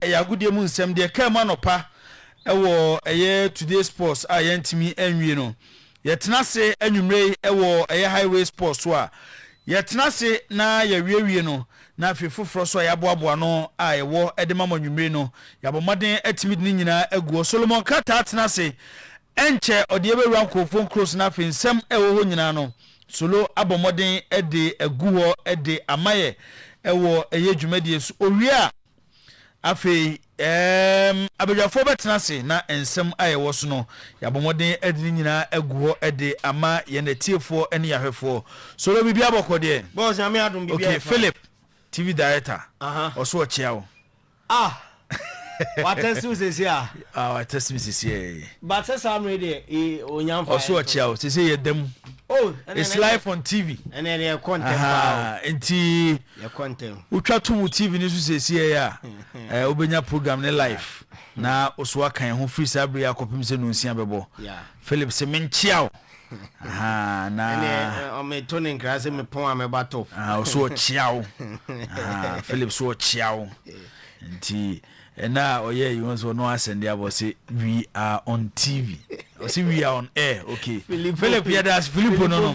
agudie mu nsem de ka ma no pa ewo today sports a yentimi enwie no yetena se anwumre ewo highway sports so a yetena se na yawie no na afefoforo so yaboaboa no a ewo edema manwumre no yabomoden atimi ni nyina aguo Solomon Kata atena se enche ode ebewura nkofo cross na afi nsem ewo ho nyina no solo abomoden ede aguo ede amaye ewo dwumadie so owia afi abejafo betena se na ensem ayewo so no yabomoden ede nyina aguo ede ama ye netiefo ene yahwefo solo bibia abokode boss ame adum bibia okay Philip TV director oso ochiawo what else you say here what else you say here but say am ready onyamfa oso ochiawo say ye dem it's live on TV and then your content enti your content utwa to mu TV ni so say here obenya program ne live na oso akan ho free sabre akopim se no nsia bebo Philip se menchiawo na o me tonin krase me pon amebato oso ochiawo Philip so ochiawo enti na oye you want no ascend there but say we are on TV or say we are on air okay Philip yeah that's Filippo no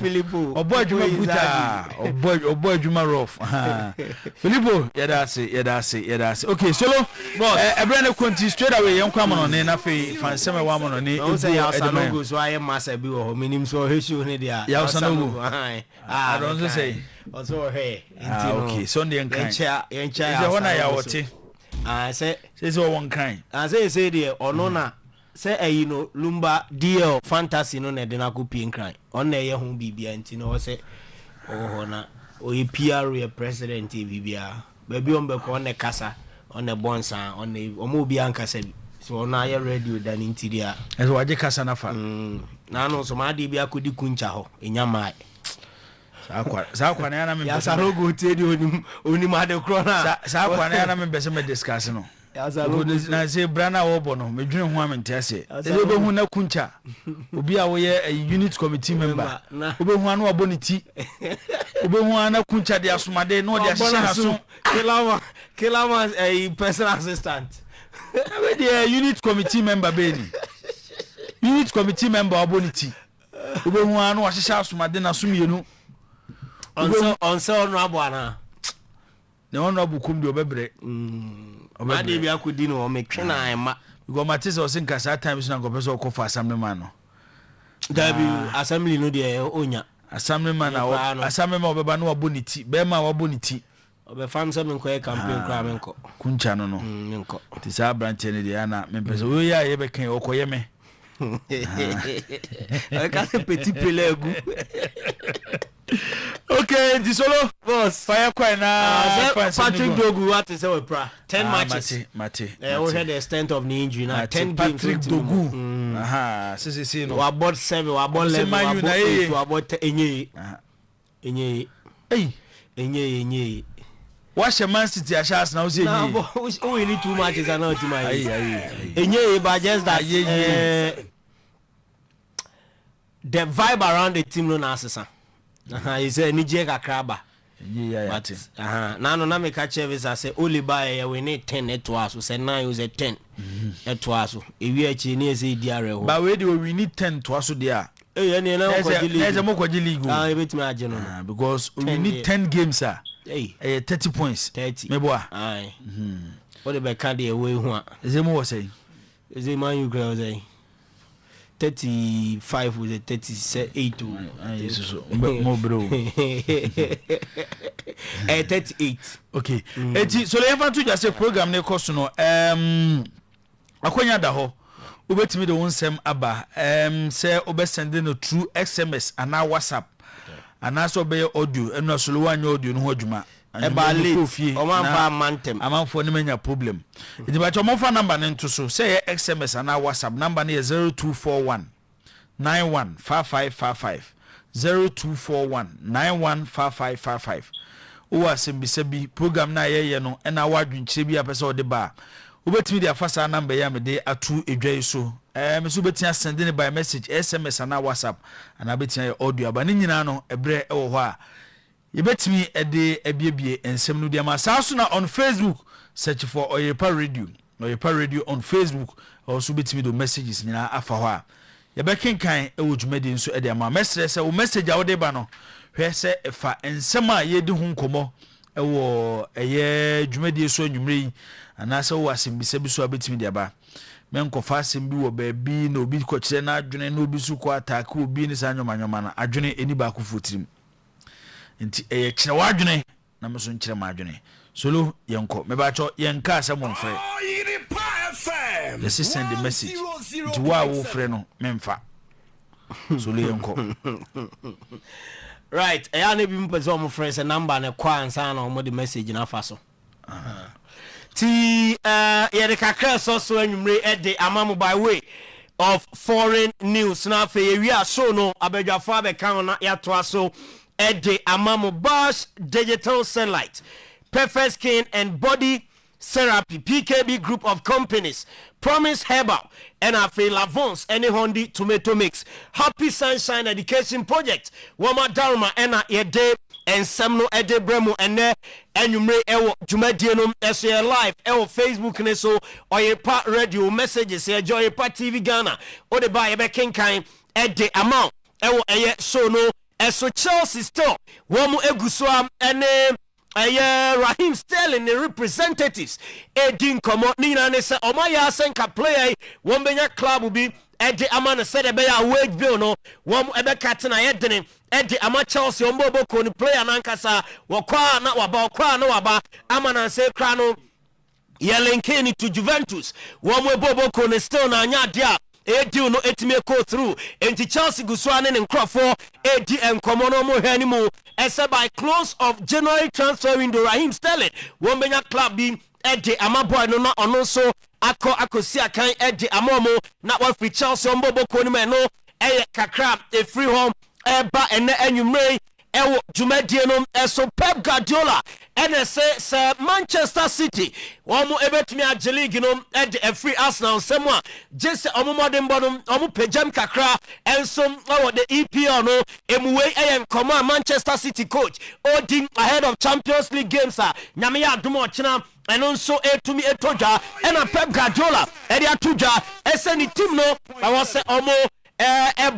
oboy juma buta oboy juma rough Filippo yeah that's okay solo boss ebrane konti straight away yen kwa mono ne na fe fanseme wa mono ne o say ya sanogo so aye massa bi wo minim so heshu ne dia ya sanogo I don't say also hey okay Sunday and kind yencha is the one ya wote say so one kind say there ono na say you know lumba deal fantasy no na de na ko pien kran on na ye ho bibia nti no say ho na o ye PR ye president bibia ba bi on be ko na kasa on na bonsa on na omo bi ankasa bi so na ye radio dan nti dia eso waje kasa na fa na no so ma de bi akodi kuncha ho enyama sa kwa na yana me ya sarogo tedi oni ma de kro na sa kwa na yana me bese me discuss no ya sarogo na se brana wo bo no medwene ho amenti ase e be hu na kuncha obi a wo ye unit committee member obe hu anu abo ni ti obe hu ana kuncha de asomade no de ahye haso kilama personal assistant we de unit committee member be ni unit committee member abo ni ti obe hu anu ahye asomade na somienu onso no aboana ne ono abukum de obebre ma de bi akodi no o metwe na ema go matise o sin kasa times na go pese o kofa assembly man no dabi assembly no de onya assembly man na assembly man obeba no aboniti be ma waboniti obe fam se men ko e campaign kra men ko kuncha no no menko ti sa branch ne de na me pese o ya ye be kan o koye me ka se petit pelegu okay the solo boss fire quite na Patrick Dogu what is our pra 10 matches mate we had the extent of the injury now 10 games Patrick Dogu see no we about 7 we about 11 we about 8 we about enye what's your Man City ashas now say we need 2 matches and not 2 matches enye but just that the vibe around the team no na asesa he say nije kakraba but na no na me ka Chevys say Oliba we need 10 etwaso say 9 use 10 etwaso ewi achi ni ese diare ho but we need 10 twaso there na mo kwaji league ebetimi age no because we need 10 games 30 points 30 meboa what the be can dey away ho a eze mo was say eze man you girl say 35 with a 38 more bro 38 okay eti so le yafa to just say program ne cost no akonya da ho obetimi de wonsem aba say obesend no through SMS and WhatsApp and so be audio eno so lo wanya audio no ho adwuma eba late o man fa mantem amanfo ne manya problem iti ba cho mo fa number ne nto so say SMS and WhatsApp number ne 0241 915555 0241 915555 o asembisa bi program na ye no e na wadwinchire bi apese o de ba obetimi dia fasa number ya me de atu edwai so me so betia send ne by message SMS and WhatsApp and abetia audio aba ne nyina no ebre e wo ho a yebetimi ede ebiebie ensem no dia ma sa so na on Facebook search for Oyerepa Radio on Facebook. Also bit me the messages nyina afa ho a ye be kenkan e wo dwumadi nso e de ama message say wo message a wo de ba no hwe se efa ensem a ye di hu nkomo e wo eye dwumadi so anwumre ana se wo asembisa bi so abetimi de ba men ko fa asem bi wo ba bi na obi ko kire na adwene na obi su ko attack obi ni sa nyoma na adwene eni ba ko fotirim nti eye kire wa adwene na me so nkire ma adwene solo yenko me ba cho yenka asem monfre let's send the message to wow friend memfa so le yenko right I na bi mpese o mo friends number na kwa ansa na o mo the message na fa so ti ye de kakra so anwumre e de amamu by way of foreign news na fa ye wi aso no abadwafo abekan na ya to aso e de amamu Bosch digital sunlight perfect skin and body therapy PKB group of companies Promise Herbal and Afe Lavons any Hondi tomato mix Happy Sunshine Education Project Wama Daruma ena yede and Samno Ede Bremo and Enumre Ewo Jumadienum SL Live Ewo Facebook ne so Oyerepa Radio messages here Oyerepa TV Ghana o de ba ebe kenkan Ede amount Ewo eye so no eso Chelsea store Wamu eguswa ene Raheem Sterling the representatives Edin Komo Nina ne se Omaya Senka player Wombenya club will be Eddie Amana said a wage bill no one ebe katina Edin Eddie Ama Chelsea Ombobo ko ni player nankasa wakwa na waba kwa na waba Amana se krano Yelenkeni to Juventus one bobo ko ni still na anya dia Edi no etime go through enti Chelsea guswane ne nkrofo edi enkomo no mo hwani mu ese by close of January transfer window Raheem Sterling wombenya club bi edi amaboy no na ono so akosi akan edi amomo na wa free Chelsea ombobo ko ni me no eye kakra e free home eba ene anwumre ewo jumadie no eso Pep Guardiola ene se Manchester City omo ebetumi age league no ede a free Arsenal semwa jese omo modern bodom omo pejam kakra enso owo the EPL no emuwe eyen koma Manchester City coach odin ahead of Champions League games nyame ya adom ochina eno nso etumi etoja ena Pep Guardiola ede atoja ese ni team no awose omo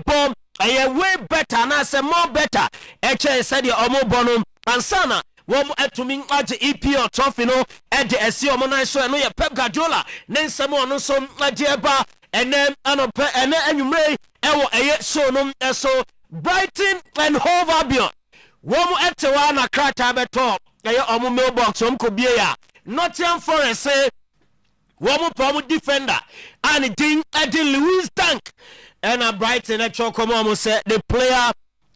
bomb way better na say more better eche said the omo bonum ansana wom etumi age EPL trophy no ede esi omo nan so no ye Pep Guardiola ne nsem ono so age eba enem anope ene anwumre ewo eye so no eso Brighton and Hove Albion wom etewa na krata beto eye omo mailbox om ko bie ya Nottingham Forest say wom pom defender and ding ade Louis Dunk and a Brighton at Chocomo said the player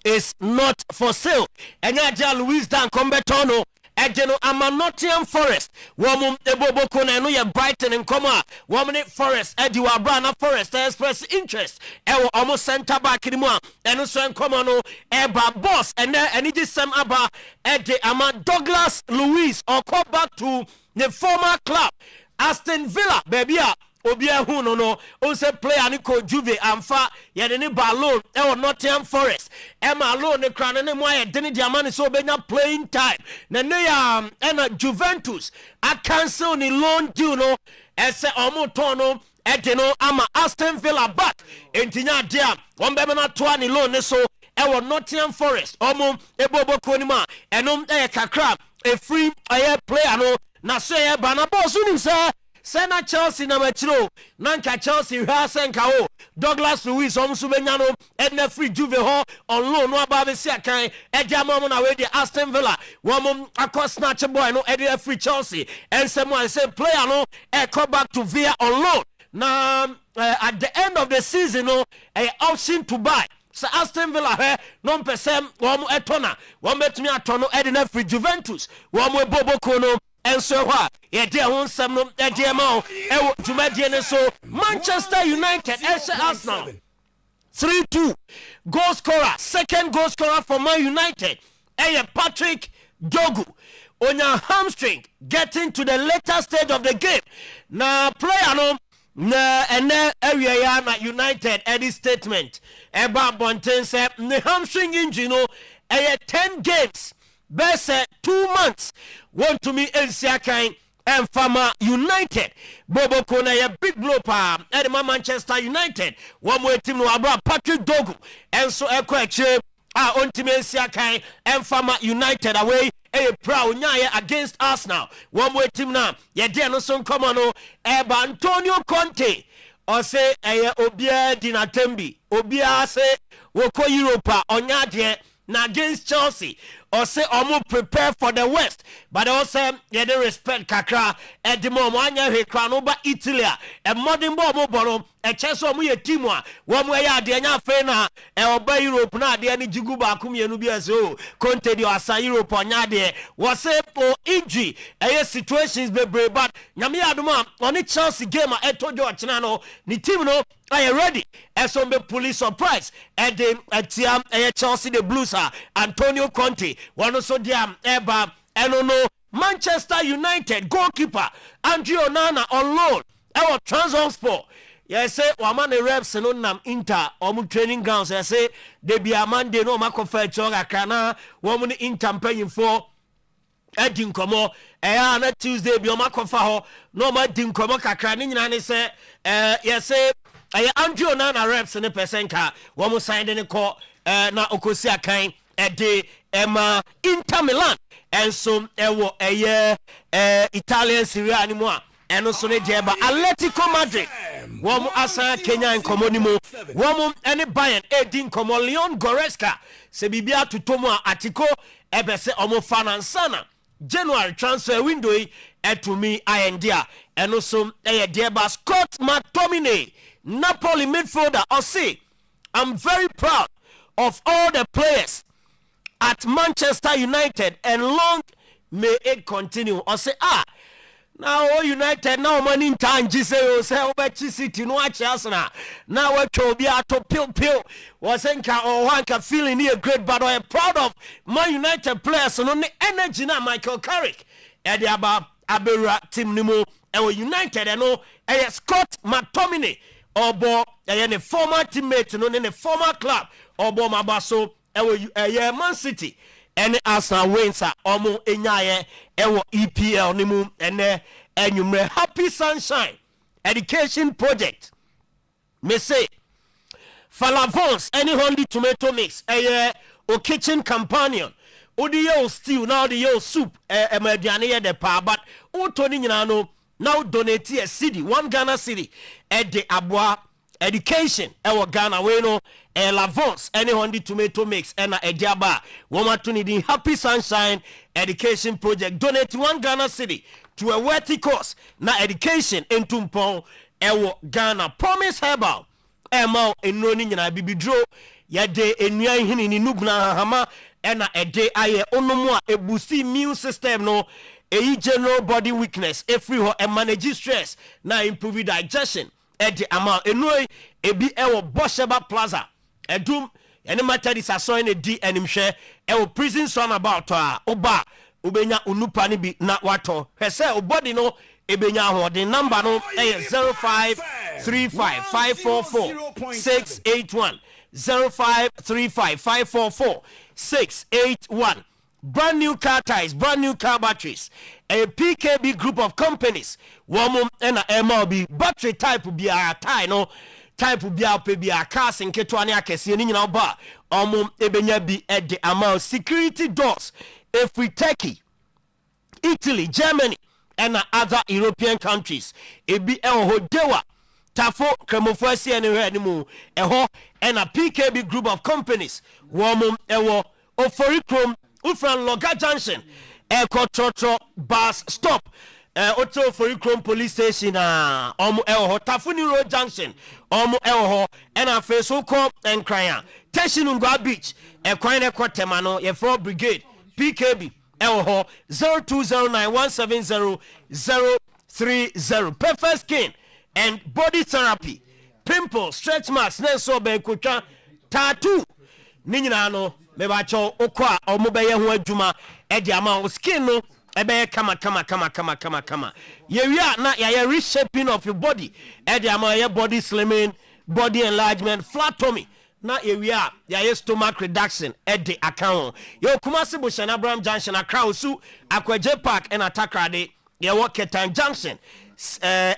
is not for sale. And Nadia Louis Dan Combetono, Ageno Ama Nottingham Forest, Woman Ebobo Kona, no ya Brighton and Coma, Woman Forest, Edua Brana Forest, express interest, Ewo almost center back in Moa, and also in Comano, Eba Boss, and then and it is some Abba Ede Ama Douglas Luiz, or call back to the former club, Aston Villa, baby. Obia hu no o se player ni ko Juve amfa ye de ni ballon e o Nottingham Forest e ma alone ne kra ne mo aye de ni diamane so benya playing time na ne ya e na Juventus a cancel ni loan deal no e se omo ton no e de no ama Aston Villa back entinya dia won be na to ani loan ne so e wo Nottingham Forest omo e bobo ko ni ma enom e kakra e free aye player no na so e ba na boss unim say Sena Chelsea na machiro nanka Chelsea ha senka o Douglas Luiz omsu benyano edna free Juve ho on loan no aba be sia kan e dia mom na we di Aston Villa wom akọ snatch boy no e free Chelsea and someone say player no e come back to Villa on loan na at the end of the season no a option to buy so Aston Villa non percent wom etona wom betumi atono edna free Juventus wom bobo kono and so what? Yeah, dear one some no dear mo. So Manchester United Arsenal 3-2 goal scorer, second goal scorer for Man United. Patrick Dogu on your hamstring, getting to the later stage of the game. Now player no na area na United Eddie statement. Eba Bonten said the hamstring injury no 10 games. Best 2 months want to me Elsiakan and Farmer United. Bobo Kona ya big blow pa Edema Manchester United. One more team no abra Patrick Dogu. And so Ekweche Ontimensia Kai and Farmer United away. Proud Nyaya against Arsenal. One more team now. Ya dear no son come on Eba Antonio Conte. Or say Obia Dinatembi. Obia say Woko Europa Onyadie na against Chelsea. Or say Omo prepare for the West. But also yeah they respect kakra at the moment Hekanoba Italy. A modern bomb bono a chess of me a team one way at the anya fena Oba Europe na the any Jiguba Kumi and Ubia so Conte di Asa Europe on Yade was a for injury a situations be brave but Yamia Duma on the Chelsea game at Tojo Chinano ni team no I am ready as on the police surprise at the at Chelsea the Blues Antonio Conte one also diam eba enono Manchester United goalkeeper Andrew Onana on loan our Trabzonspor. Yes, say Wamane reps no nam Inter omu training grounds. Yes, say they be a Monday no makofa choga kana woman Inter paying for Edin Komo. Na Tuesday be makofa ho no ma din komo kakra ni nyina ne say yes say Andrew Onana reps ne percent woman signed in call na okosi akan de Emma Inter Milan and so ewo Italian Serie A anymore and also ne jeba Atletico Madrid womu asa Kenya en komonimo womu ene Bayern edin komo Leon Goretzka se bibia tutomo atiko ebese omo finansana January transfer window etumi ayendia and also jeba Scott McTominay Napoli midfielder or say I'm very proud of all the players at Manchester United and long may it continue. Or say now United now money in time say City no Arsenal now we be to pill was or one can feeling here great but I am proud of my United players and on the energy now Michael Carrick and the Abera team Nimo and United and no Scott McTominay or bo a former teammate no in a former club or bo mabaso Man City and Arsenal wins omo enyaye ewo EPL nimu ene enyumre Happy Sunshine Education Project me say Falavons any honey tomato mix o kitchen companion odi yo stew now the yo soup mediane de pa but o toni nyina no now donate a city 1 Ghana city at the Abwa education ewo Ghana we no Lavons any honey tomato mix and a diaba woman to need Happy Sunshine Education Project donate 1 Ghana city to a worthy cause na education in Tumpon ewo Ghana Promise Herbal emo enoni nyina bibidro yade enua hini ni nugna hama ena ede aye onomu a boost immune system no general body weakness every ho and manage stress na improve digestion ede ama enoi ebi ewo Bosheba Plaza edum ene matter is asoin e di animhwe ewo prison son about oba ubenya unupa ni bi na wato hwese obody no ebenya ho the number no 0535544681 0535544681 brand new car tires, brand new car batteries, a PKB group of companies, one and a MLB battery type will be a tie no type will be a cars in Ketwania Kessi in our bar, ebenya be at the amount security doors if we Turkey, Italy, Germany, and other European countries. It be el hodewa tafo kremofasi anywhere anymore and a PKB group of companies, one ewo Oforikrom Ufran Loga Junction, Trotro bus stop, Oto Forikrom police station, Elho, Tafuni Road Junction, Elho, and a face so called and Cryan, Teshinunga Beach, Quine Quatemano, F4 Brigade, PKB, Elho, 0209170030, perfect skin and body therapy, pimple, stretch marks, Nelso Benkucha, tattoo, Ninano. Mebacho okwa omobeye ho adwuma e de ama skin no ebe kama yewia na ya reshaping of your body e de ama your body slimming, body enlargement, flat tummy na yewia ya stomach reduction e de account yo Kumasi Bushana Abraham Junction Accra Osu Akwaje Park and Atakrade yɛwɔ Ketan Junction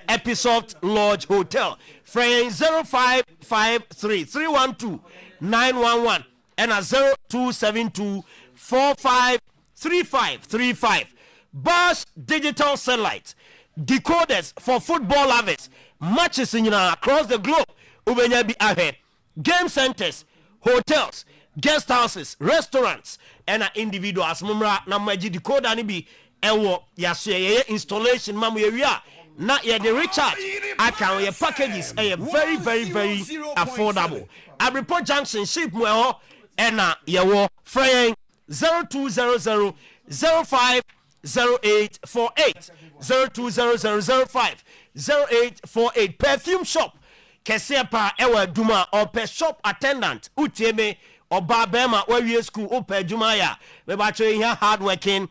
Episode Lodge Hotel frɛ 0553 312 911 ɛna 0272 453535. Bosch Digital Satellite decoders for football lovers, matches in across the globe. Ubenya bi ahɛ. Game centers, hotels, guest houses, restaurants, and individuals. Mumra na maji decoder ni bi ɛwɔ yaso yɛ installation mamu yɛwia na yɛ de recharge account yɛ packages ɛyɛ very affordable. Abripo Junction ship mu ɛhɔ ɛna yɛwɔ frɛ 0200 05 0848 020005 0848. Perfume shop kɛseɛ pa ɛwɔ adwuma ɔpɛ shop attendant utieme ɔba bɛma wɔwie school ɔpɛ adwuma ya bɛbatwɛ here hard working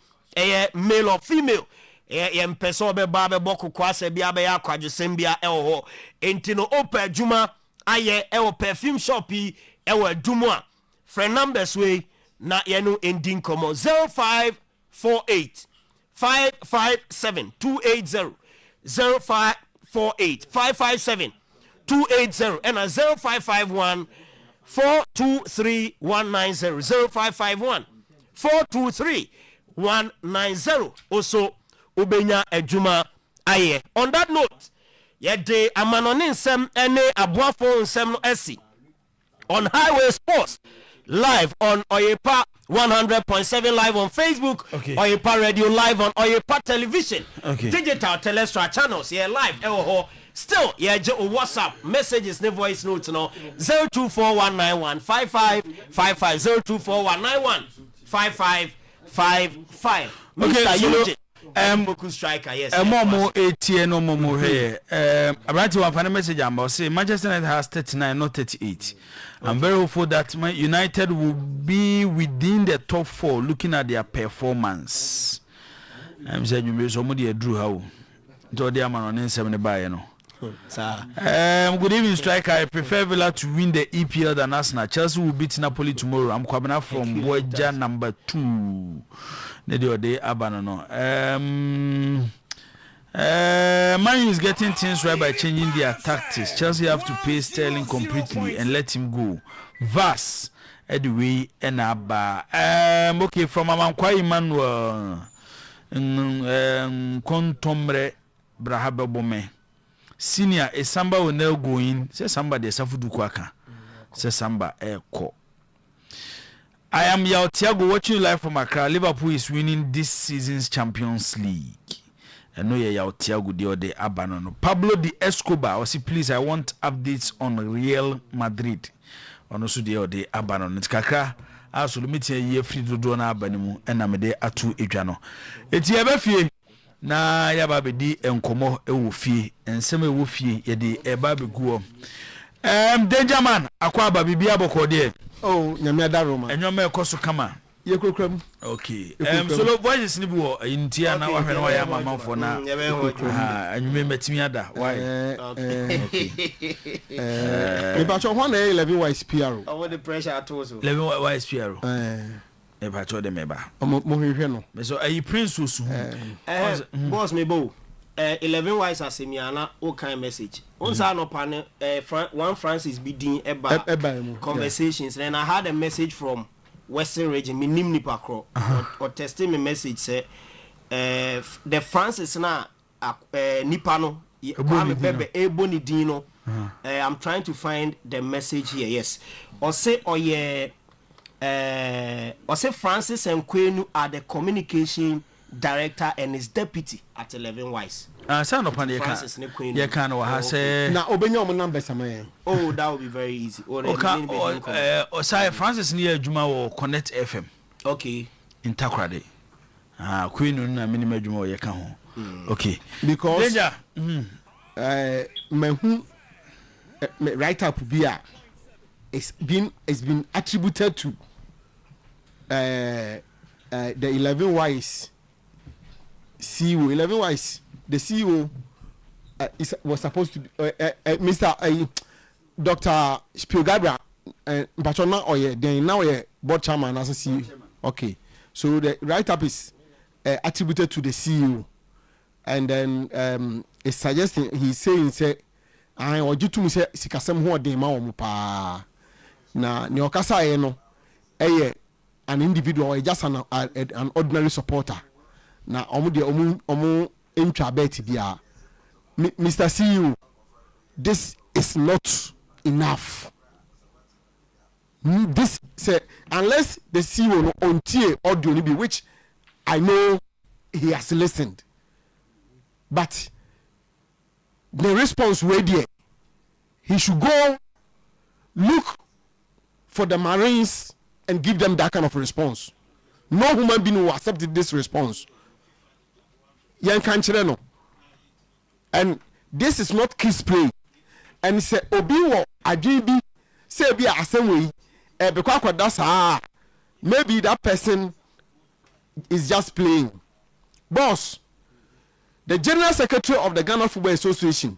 male or female yɛmpɛ sɛ ɔbɛba bɛbɔ kokɔ asɛ bia bɛyɛ akwadwesɛm bia ɛwɔ hɔ enti no ɔpɛ adwuma ayɛ ɛwɔ perfume shop yi ɛwɔ adwuma frɛ numbers way na yɛno ending nkɔmmɔ 0548 557 280 0548 557 280 and a 0551 423 190 0551 423 190. Also ubenya ejuma aye. On that note, yede amanoni nsem ene abuafo nsem no esi on Highway Sports live on Oyerepa 100.7 live on Facebook, okay. Oyerepa Radio live on Oyerepa Television, okay. Digital Telestra channels, yeah, live. Still, yeah, WhatsApp messages, no voice notes, no 024191 5555 024191 5555. Mr. Eugene Poku striker, yes. Momo 80 no momo here. About one final message about say Manchester United has 39, not 38. I'm very hopeful that Man United will be within the top 4 looking at their performance. I'm saying you somebody drew how. Jody Amman on 70 by no. Good evening, striker. I prefer Villa to win the EPL than Arsenal. Chelsea will beat Napoli tomorrow. I'm coming up from Boyja number 2. Nede Abanono. Man is getting things right by changing their tactics. Chelsea have to pay Sterling completely and let him go. Vas anyway and Abba. Okay, from Amankwa Emmanuel Kontomre Brahabe Bome. Senior is Samba will now go in. Say somebody Safudu Kwaka. Say Samba Eko. I am Yao Thiago watching live from Accra. Liverpool is winning this season's Champions League. I know Yao Thiago the other Abanono. Pablo de Escobar. I say please, I want updates on Real Madrid. Also the other Abanono. It's Kakra. I also meet a year free to do na Abanimu and Amede Atu Ejano. It's Yabafie. Na yaba bedi enkomo ewofie ensem ewofie yede eba beguo Dangerman akwa ba bibia bokode oh nyame adaroma enwoma ekoso kama ye krokram okay solo voices ni bi wo intia na wahwe na waya mamafo na enwuma metimi ada why okay me ba cho ho na 11 wise PRO over the pressure at also 11 wise PRO eba cho de meba mo hwehwe no me so ayi prince osu boss me bo 11 wise asemiana o kind message on sa no pan one Francis bidin eba conversations and I had a message from Western region minim nipa kro or testing me message say the Francis na nipa no kwame bebe eboni din no I'm trying to find the message here. Yes, or say Francis and Kwenu are the communication director and his deputy at 11 Wise. Sound upon the Francis and Kwenu. You can say now obey your number somewhere. Oh, that would be very easy. Or say Francis near Juma or Connect FM. Okay. In Takrade. Kwenu na minimum Juma you can. Okay. Because my write up beer it's been attributed to the 11 Wise CEO. 11 Wise, the CEO was supposed to be Mr. Dr. Spielgabra and Patona Oye, then now a board chairman as a CEO. Okay, so the write up is attributed to the CEO. and then it's suggesting he's saying say I or you to say sikasem ho de ma wo pa na ne okasa ye no an individual or just an ordinary supporter na omu intra bet dia Mr. CEO, this is not enough. This say unless the CEO on tier audio be, which I know he has listened, but the response way there, he should go look for the Marines and give them that kind of response. No human being will accept this response. Yan kanchire no. And this is not kiss play. And say obi wo adwe say be asem we because that's maybe that person is just playing. Boss, the General Secretary of the Ghana Football Association,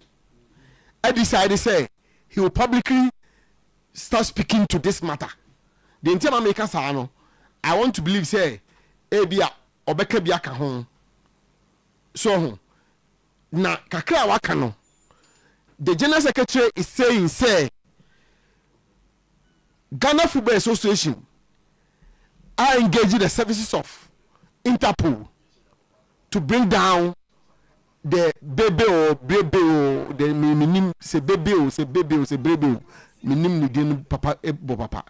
I decided say he will publicly start speaking to this matter. The entire maker say no, I want to believe say ebia obeka bia ka ho. So na kakra waka no, the General Secretary is saying say Ghana Football Association are engaging the services of Interpol to bring down the baby or the minim say baby or minim ni papa ebo papa.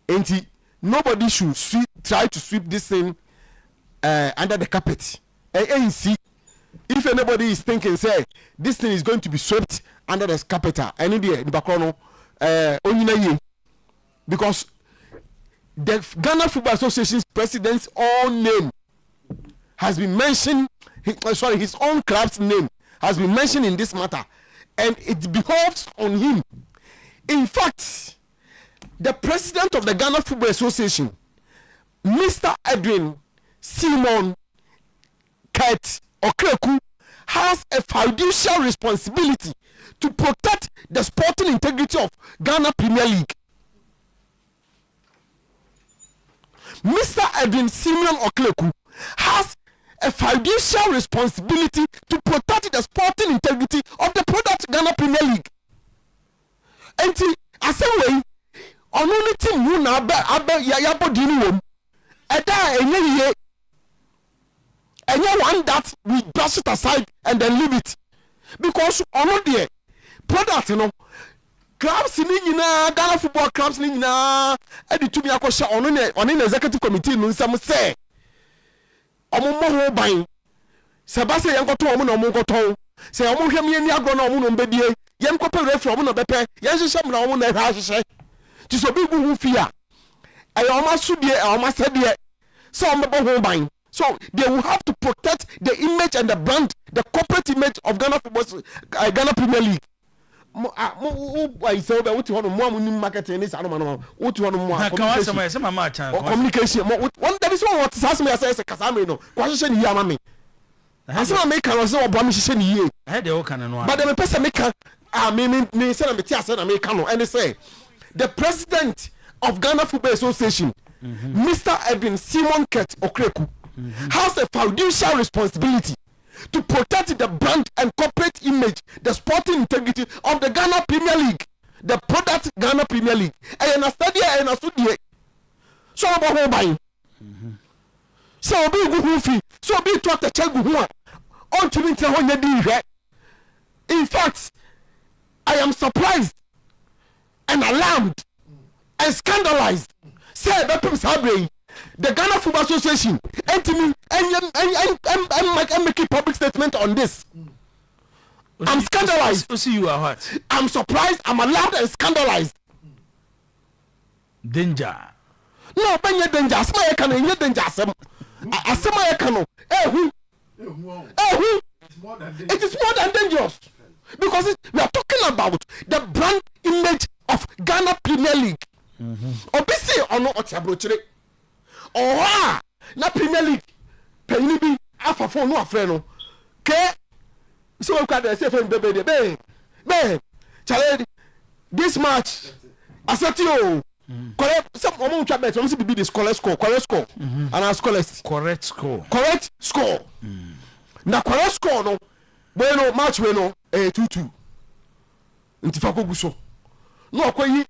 And nobody should try to sweep this thing under the carpet. ANC, if anybody is thinking say this thing is going to be swept under the carpet, any day in Bakono, because the Ghana Football Association's president's own name has been mentioned. His own club's name has been mentioned in this matter, and it behoves on him. In fact, the president of the Ghana Football Association, Mr. Edwin Simon Kate Okreku, has a fiduciary responsibility to protect the sporting integrity of Ghana Premier League. Mr. Edwin Simon Okreku has a fiduciary responsibility to protect the sporting integrity of the product Ghana Premier League. And I say way on only team who na ya body ni wom. Eda enye one that we brush it aside and then leave it, because on there product clubs ni nyina Ghana football clubs ni nyina edi tumi akosha on the executive committee no nsam say omo ho ban se ba se yankoto omo na omo nkoton se omo hwem ye ni agro na omo no mbedie yen kope referee omo no bepe yen hyehyem na omo na hwa hyehyɛ ti so bi gu hu fia ayo omo asudie omo asadie so omo bo ho ban. So they will have to protect the image and the brand, the corporate image of Ghana football, Ghana Premier League. I say what you want more marketing is what you want more communication. One that is what has me as a Casamino. Question Yamami. I say I make a so abomination ye. I had the old canon, but the person make me say I'm Americano and they say the president of Ghana Football Association, Mr. Edwin Simon Kate Okreku, has a fiduciary responsibility to protect the brand and corporate image, the sporting integrity of the Ghana Premier League, the product Ghana Premier League. And I study and I study. So about home buying. So be good fee. So be taught the check who are on to winter when you do. In fact, I am surprised and alarmed and scandalized. Say the Ghana Football Association and make a public statement on this. I'm scandalized. See you are what? I'm surprised, I'm alarmed and scandalized. Danger. No, when you're danger, I can in your danger. I can. It is more than dangerous. Because we are talking about the brand image of Ghana Premier League. Obviously, or not Otiabrochire. Oh, na Premier League. Penny be alpha for no friend. Okay? So we can say from baby. Challenge this match. I said you correct some amount of bet. Once be the correct score. And our correct score. na kwara score no bueno match we no 2-2 ntifa ko guso no akoyi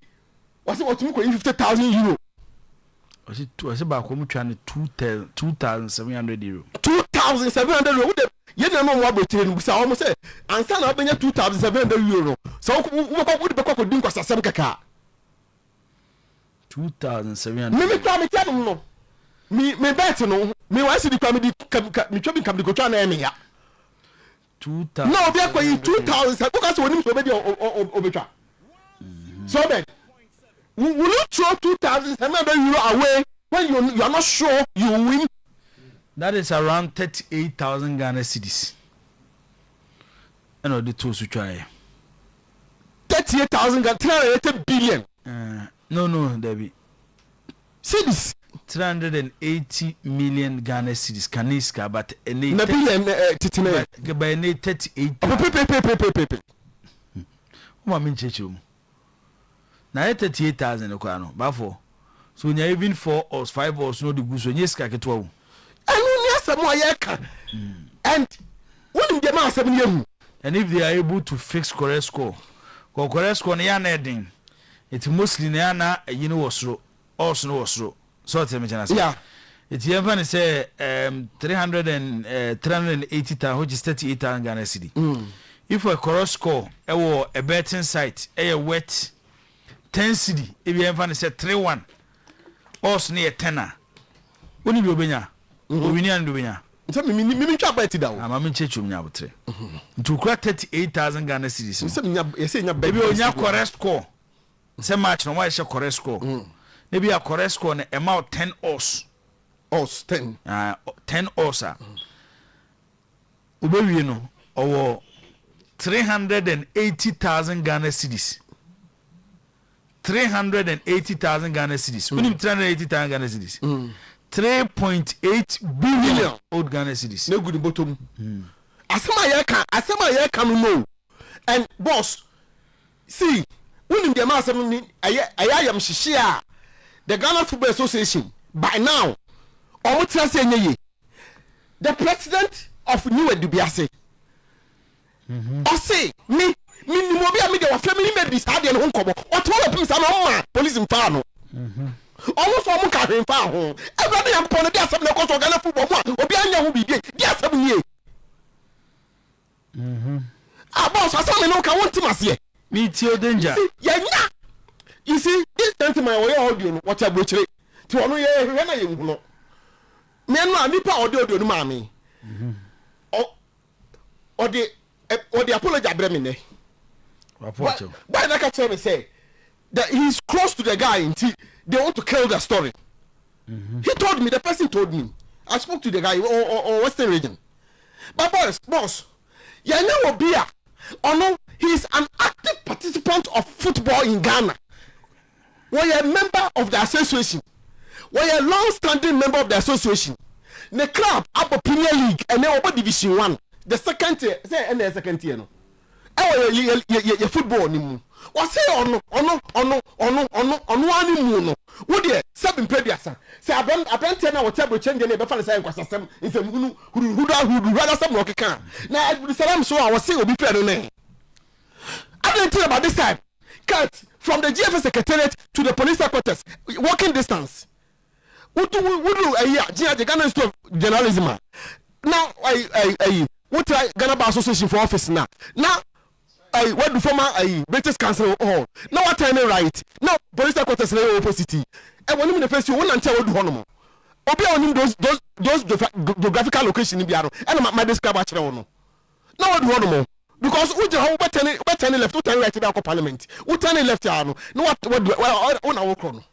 wase otumi ko 50,000 euro wase ba ko mu twa ne 2,700 euro 2,700 euro de ye na no mo abotire no busa o mo say ansa na obenya 2,700 euro so wo ko de ko din kwasasem kaka 2,700 me twa me tia no me bet no me wa si di kwa me di me twa bi kam di ko twa na me ya 2,000 no obi akoyi 2,000 ko ka so onim so be di obetwa so then will you throw 2,700 euro away when you are not sure you will win? That is around 38,000 Ghana cedis. And the two to try 38,000 Ghana, 380 billion. No, Debbie. Cedis. 380 million Ghana cedis. Kaniska, but a billion titina. By a 38. Pepe. What mean chechum? Na 38,000 okwano bafo so nya even 4 or 5 or no the good so nyeska ketwa wo anu ni asemo ayeka and when the man asem yehu and if they are able to fix correct score na ya na edin it mostly na na you know wasro also no wasro so tell me chana yeah it even say 380,000 which is 38,000 Ghana cedi if a correct score a betting site a wet 10 cedi if you even say 3-1 us near 10 oni bi obenya owini an obenya nta mi twa bet da wo ama me chechum nya botre ntu kura 38,000 Ghana cedis nse nya yese nya bet bi onya correct score say match no why she correct score ne bi a correct score na amount 10 us 10 10 us obewie no owo 380,000 Ghana cedis 380,000 Ghana cedis. When you 380,000 Ghana cedis, 3.8 billion old Ghana cedis. No good bottom. Asema ya can know. And boss, see, when the man asema I am shishia the Ghana Football Association by now. The president of New Edubiase. I say me mobi am dey wa family medis ade no nkomo o to le police am police mfa no almost am ka hwen fa ho everybody am pon dey asem na ko so Ghana football mo obi anya ho bibie dey asem nie boss asem no ka won timase me tio danger nya you see this gentleman we audio no what abrochire ti wono ye hwe na ye hu no me no anipa audio no ma me o de apology abre me ne why that can tell me say that he's close to the guy until they want to kill the story. He told me, the person told me. I spoke to the guy or Western region. But boss, you know Obia, or no, he's an active participant of football in Ghana. We're a member of the association. We're a long-standing member of the association. The club up a Premier League and then over Division 1. The second tier, say and the second tier no. Your football ni mu wa say ono ani mu no wo de 7 previous say abante na wo table change na be fa say nkwasasem nsem hunu huda sam no keka na Abdulsalam so I was say obi pre no ne I don't tell about this time cut from the GFS secretariat to the police headquarters walking distance wudu Ghana Institute of Journalism now I what Ghana Bar Association for office now what the former British Council hall now what time right now police headquarters na opposite and when him the first you won until what do hono obi on those geographical location bi aro and my describe actually no now what do hono because we just how turn left we turn right to the parliament we turn left here no what na work no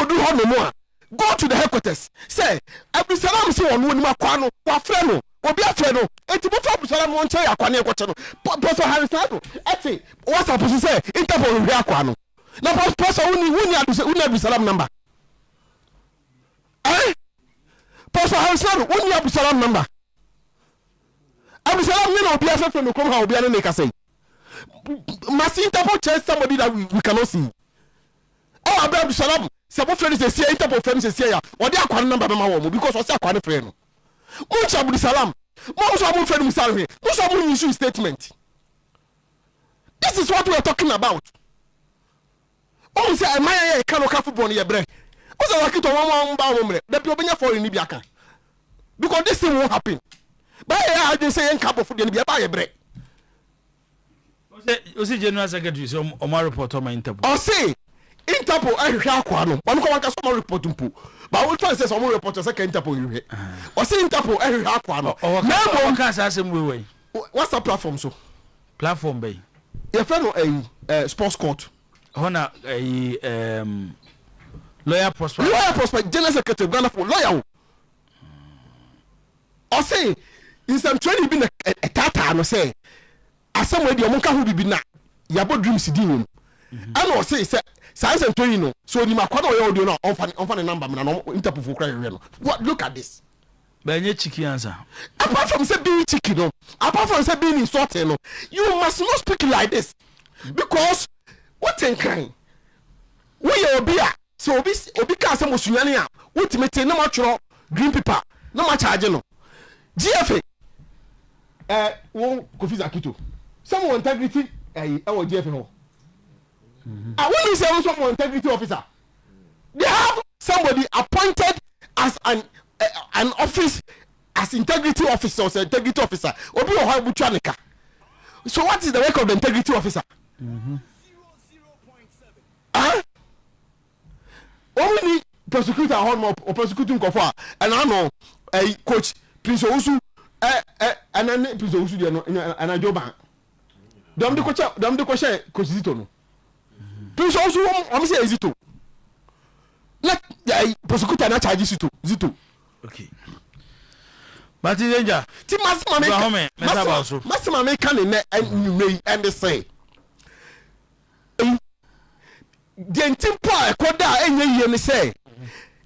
do hono mo go to the headquarters say Abdulsalam say on woni makwa no wa frɛ no obi afrɛ no enti bo fa Abdulsalam won kyɛ akwa ne ekɔkyɛ no Pastor Harris Ado eti what's up to say Interpol hwe akwa no na Pastor woni Abdulsalam number Pastor Harris Ado woni Abdulsalam number Abdulsalam ne na obi afrɛ no kom ha obi ane ne ka say must Interpol check somebody that we cannot see Abdulsalam Sabo friend say Interpol friend say ya odi akwa number be ma wo because o say akwa ne friend no Muncha Abdul Salam. Most of them salary. Most of them issue statement. This is what we are talking about. Oh, say my cannot have football in your brain. Also, I keep on one the people for in Libya. Because this thing won't happen. But I didn't say any cup of food in Libya by a break. You see, General Secretary, so my report on my Interpol. Or say, Interpol, I hear one. One can some report to put. But I will try to say some report a second Interpol. Or say Interpol, I hear one. Now, can't ask him way. What's the platform so? Platform bay. Your friend a sports court. Honor a lawyer prospect. Lawyer prospect, General Secretary, Ghana for lawyer. Or say, in some training, been a tata, no say. As somewhere the Omonka who be na yabo dreams di him. I know say science and training no. So the makwado we audio no on the number me na Interpol for cry no. What look at this. Benye chicken answer. Apart from say being chicken no, apart from say being insulted no, you must not speak like this. Because what in kind? We obi a so obi ka say mosunyane a ultimate na matro green paper na ma charge no. GFA won Kofi Zakito. Some integrity our GFA. I want to say some integrity officer. They have somebody appointed as an office as integrity officer or integrity officer. Obi o ha buchanika. So what is the work of the integrity officer? Only prosecutor or prosecuting kofa and I know a coach Prince Osu and then Prince Osu and I do ban. Dom de kocha coach Zito no. Prince Osu am say Zito. Let the prosecutor na charge Zito. Okay. But danger. Ti Masima me can and say. The Ntimpo Ekoda enye me say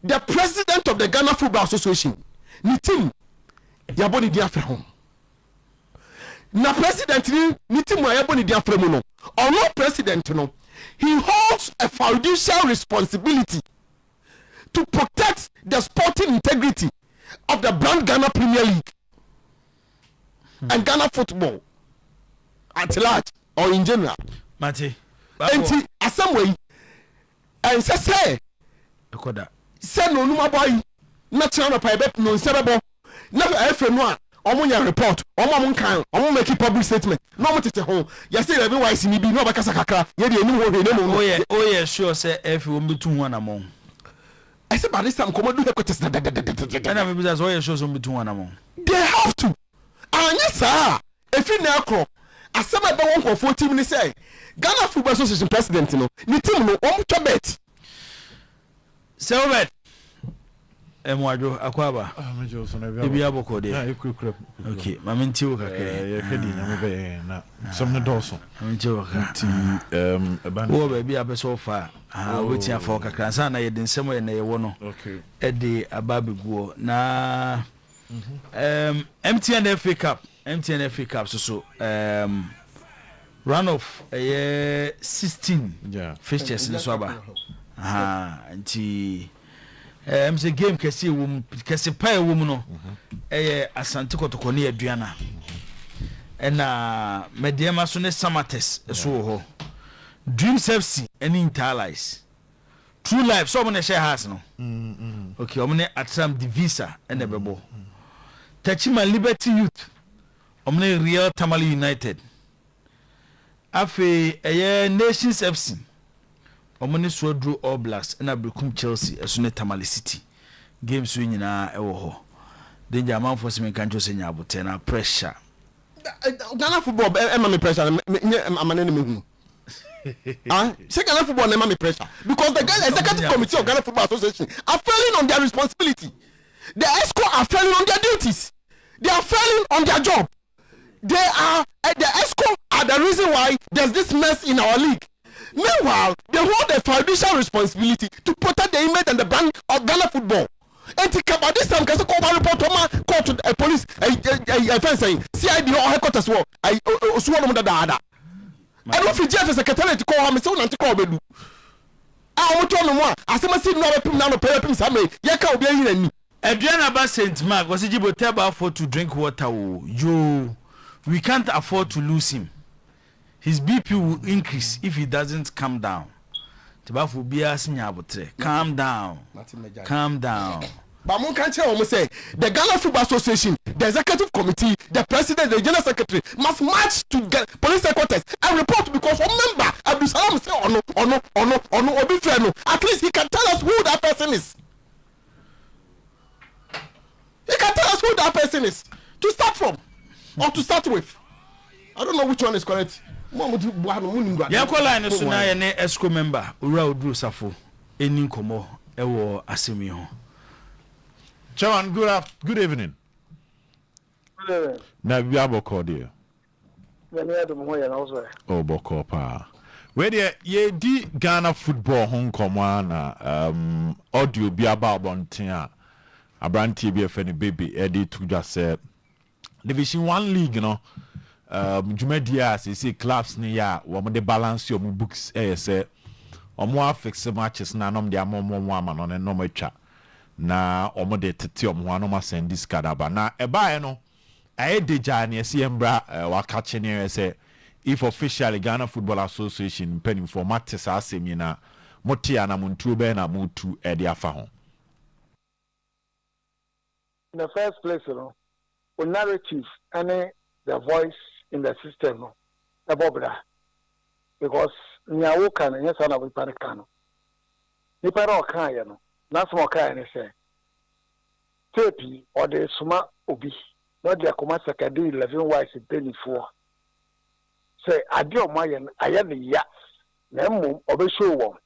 the president of the Ghana Football Association ni team yaboni dia fra home. Na president ni team yaboni dia fra mu no. Or no president no. He holds a fiduciary responsibility to protect the sporting integrity of the brand Ghana Premier League and Ghana football at large or in general. Mate. And as some way and say no numa boy natural no private no serebo na FM no omunya report omom kan omom make public statement no mo tete ho ya say every wise ni bi no bakasa kakra ye de enu ho hwe ne mo yeah sure say FM wo betu ho na mo I say by this time come do headquarters and I be just sure so betu ho na mo they have to anya sir if you na akro asema be won for 40 minutes say Ghana Football Association president no ni team no twa bet Selbet Emwajo akwaba mejo so na bia aboko de ekukura okay mama ntiwo kakra ye kedi na me be na some no doso ntiwo kakra eban wo ba bia beso fa weti afa kakra sa na ye de nsemo ye na ye wo no okay de ababiguo na MTN FA Cup so run off 16 fixtures in Swaba anti say game kesi wom kesi pa wom no Asante Kotoko ne aduana na Mediama so ne Samates so ho Dreams FC any Interlies True Life so mo ne share house no okay omne Atram Divisa ene bebo Tachima Liberty Youth omne Real Tamale United afe Nations FC omone Swodro All Blacks na Brekum Chelsea eso ne Tamale City games we nyina ewo ho danger amanfo se menka ncho se nya abote na pressure Ghana football e me pressure amane ne mehu say Ghana football e me pressure because the executive committee of Ghana Football Association are failing on their responsibility. The ESCO are failing on their duties. They are failing on their job. They are the ESCO are the reason why there's this mess in our league. Meanwhile, they hold a fiduciary responsibility to protect the image and the brand of Ghana football. And to come this time, because call report call to the police, fence saying CID or headquarters war. I sworn the dada. I don't feel Jeff is a secretary to call him so not to call Bedu. I want to know more. I say, I see no pim now, pay him some. Yaka will be in me. Adriana ba St. Mark was Jibo table afford to drink water. Oh, yo, we can't afford to lose him. His BP will increase if he doesn't calm down. Tibafu biya sinyabotre. Calm down. Calm down. But one can't tell say the Ghana Football Association, the executive committee, the president, the general secretary must march to get police headquarters and report because one member Abdusalam say Obi Freno. At least he can tell us who that person is. He can tell us who that person is to start from or to start with. I don't know which one is correct. Yanko line so na ye ne esco member Ura Odru Safo eni nkomo ewo asemi ho. Chairman, good evening. Good evening. Now we have a call there. Oh, Boko pa. Where there ye di Ghana football Hong Kong na audio be about bontia. Abranti be a baby Eddie to just say Division 1 league, you know. Jumedia say clubs ni ya wo mo de balance your books say omo fix matches na nom dia mo ama no ne no matwa na omo de tete omo ano ma send this card aba na eba no aye deja na ese embra waka chenere say if officially Ghana Football Association penny for matches asemi na motia na muntu be na mutu e de afa ho. In the first place, you know, narrative and the voice in the system, no, the bobra, because nyawo kan yes ana we pan kan. Ni para o kan ya no. Na so kan ni say. Tepi or the suma obi. Not the akoma sakade 11 wise penny for. Say ade o maye aye ne ya. Na mum obe show won.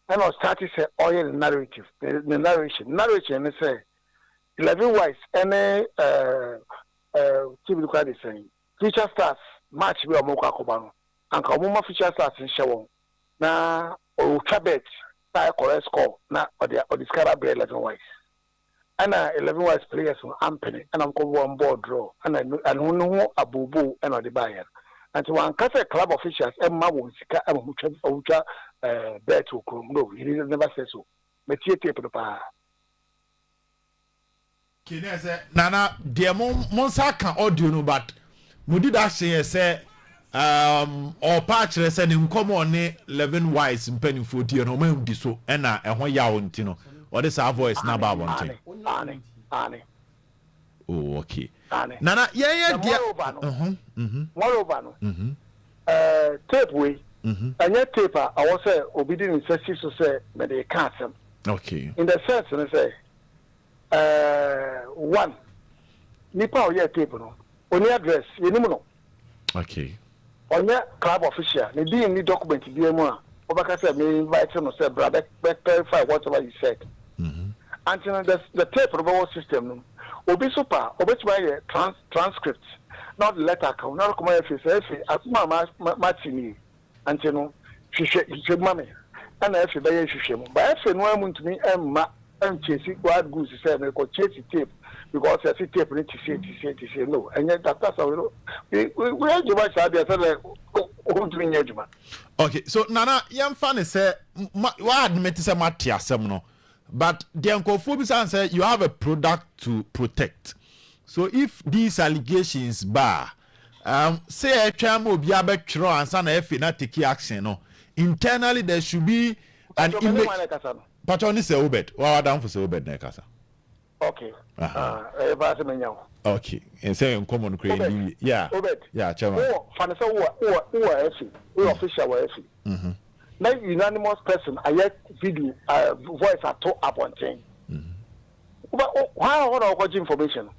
And I started say oil narrative, the narration. Narration is say 11 wise any TV card is saying future stars match we are moka kobano and ka future stars in show na o cabet na correct score na or the scara 11 wise and 11 wise players on ampene and am come on board draw and no abubu and the buyer and to one case club officials and ma won sika am mucha bet to no he never said so me tie tape pa. Nana, dear Monsa can audio no, but Mudi that say, or patch send him come on 11 wise in penny 40 and home so, and one yaw tino, or this our voice now about one thing. Oh, okay. Nana, yeah, Moreover, tape way, and yet taper, I was say, obedient necessity to say, but they can't. Okay. In the sense, and say, one nipa oye tape no oni address yenimu no okay onya club official ne di ni document bi emu a obaka say me invite no say brother verify whatever you said until the tape robot system no obi super obetuma transcript not letter count not come here say asuma matini until no hwehwe mame ana efe be ye hwehwe mu ba efe no amu ntumi emma and chasing what goose said, I could chase the tape because I see tape to say no. And yet, that's how we had you much idea. Okay, so Nana, young fan say, why admit to say Matia Semno, but the Uncle Phobis say you have a product to protect. So if these allegations bar, say a charm will be a better and son if not take action, no, internally there should be an image. Patron say Obed. What down for say Obed na kasa. Okay. Okay. And say in common create. Yeah. Obed. Yeah, chairman. Oh, fanasa who official wa efi. Mhm. Na unanimous person I video voice at up on thing. Mhm. But how what information?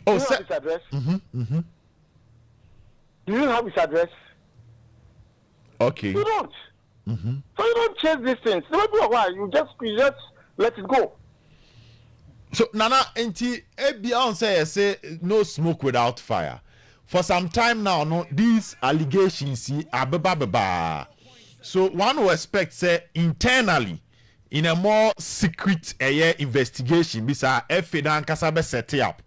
Oh, do you have his address? Do you have his address? Okay. You don't. So you don't chase these things. There might be a while. You just let it go. So Nana, enti Beyond say no smoke without fire. For some time now, no these allegations are beba. So one will expect say internally in a more secret investigation, bisa FA dan kasabe set up.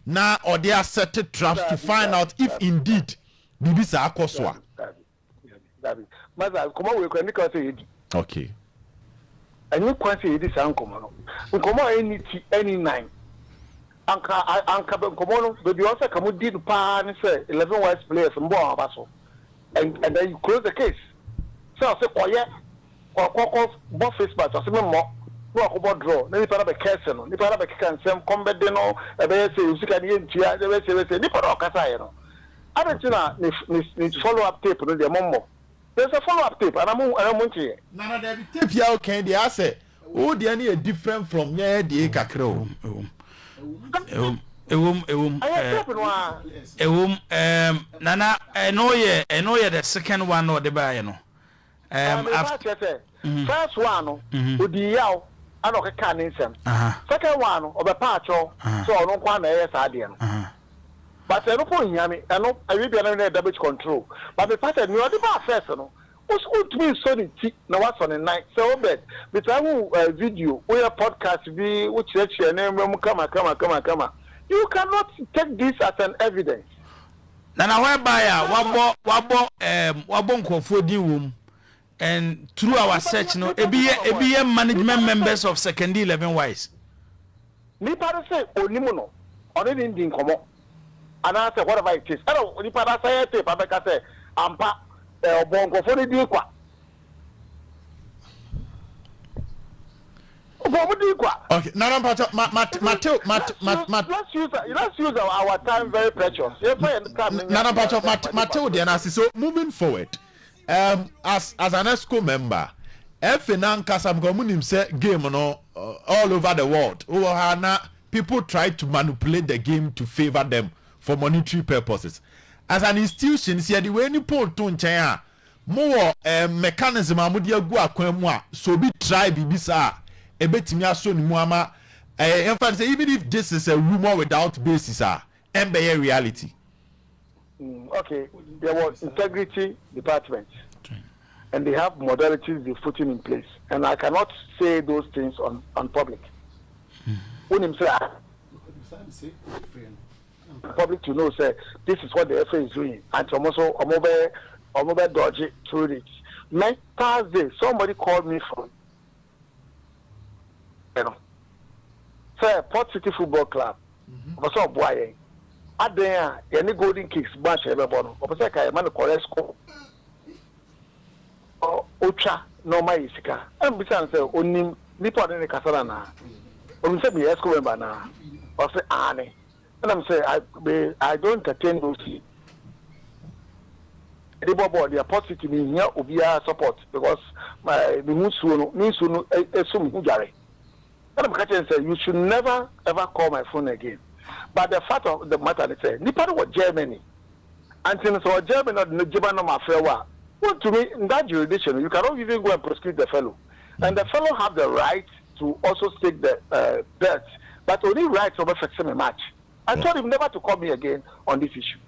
Now or they are set traps to find out if indeed bibisa akoswa. Mother, come on, we can say it. Okay. and you can say this uncommon. Uncommon any nine. Anka Bencomono, but you also come did pan say 11 wise players and more of and then you close the case. So I say, oh yeah, or both face but I say more. Walk about draw. Then you put up a castle. You put up a cancel. Combat deno. A bear say you can eat. The way say you put up a castle. I don't know. Need to follow up tape. No, the momo. There's a follow up tape, and I'm here. Nana, there tape ya okay. The asset. Oh, the any different from yeah the kakro. Nana, I know ye the second one or the buy no. First one, would be yaw. I don't can in some. Second one of a patch, so no one is ideal. But I don't point Yami, I know I will be under damage control. But the pattern you are the bar first, no. What's good to me, so no what's on the night, so bad. But I will video, we are podcast, be which your name, come. You cannot take this as an evidence. Nana, whereby wabon for the room. And through our search, no, it be management members of second 11 wise. Nipa say onimono, only in common. And I say whatever it is. Hello, Nipa say tape, I say ampa bongo for the diqua. Okay, Nana Pacho, let's use our time very precious. Nana Pacho, Mateo, so moving forward. As an ESCO member, Finan Kasam Gomunim say game no all over the world. People try to manipulate the game to favor them for monetary purposes. As an institution, see the way you put to China more mechanism amudia go akwamwa so be try bibisa ebetimi aso ni muama even if this is a rumor without basis be reality. Okay, there was integrity department, and they have modalities they're putting in place, and I cannot say those things on public. When him say public to know, say this is what the FA is doing, and also I'm dodgy through it. Next Thursday, somebody called me from, say Port City Football Club, also boy. Adenya any golden kicks match everybody. Opposite ka man correct score. Ocha normal isika. Am bisa say onim nipa de kasala na. Onim say me esco member na. O say ane. And I'm say I don't entertain those. The board the positive me here obia support because my me suno esum hujare. And I'm catching say you should never ever call my phone again. But the fact of the matter is, Nipa was Germany. And since Germany not the German affair, well, to me, in that jurisdiction, you cannot even go and prosecute the fellow. And the fellow have the right to also stake the bets, but only rights over fixing a match. I told him never to call me again on this issue.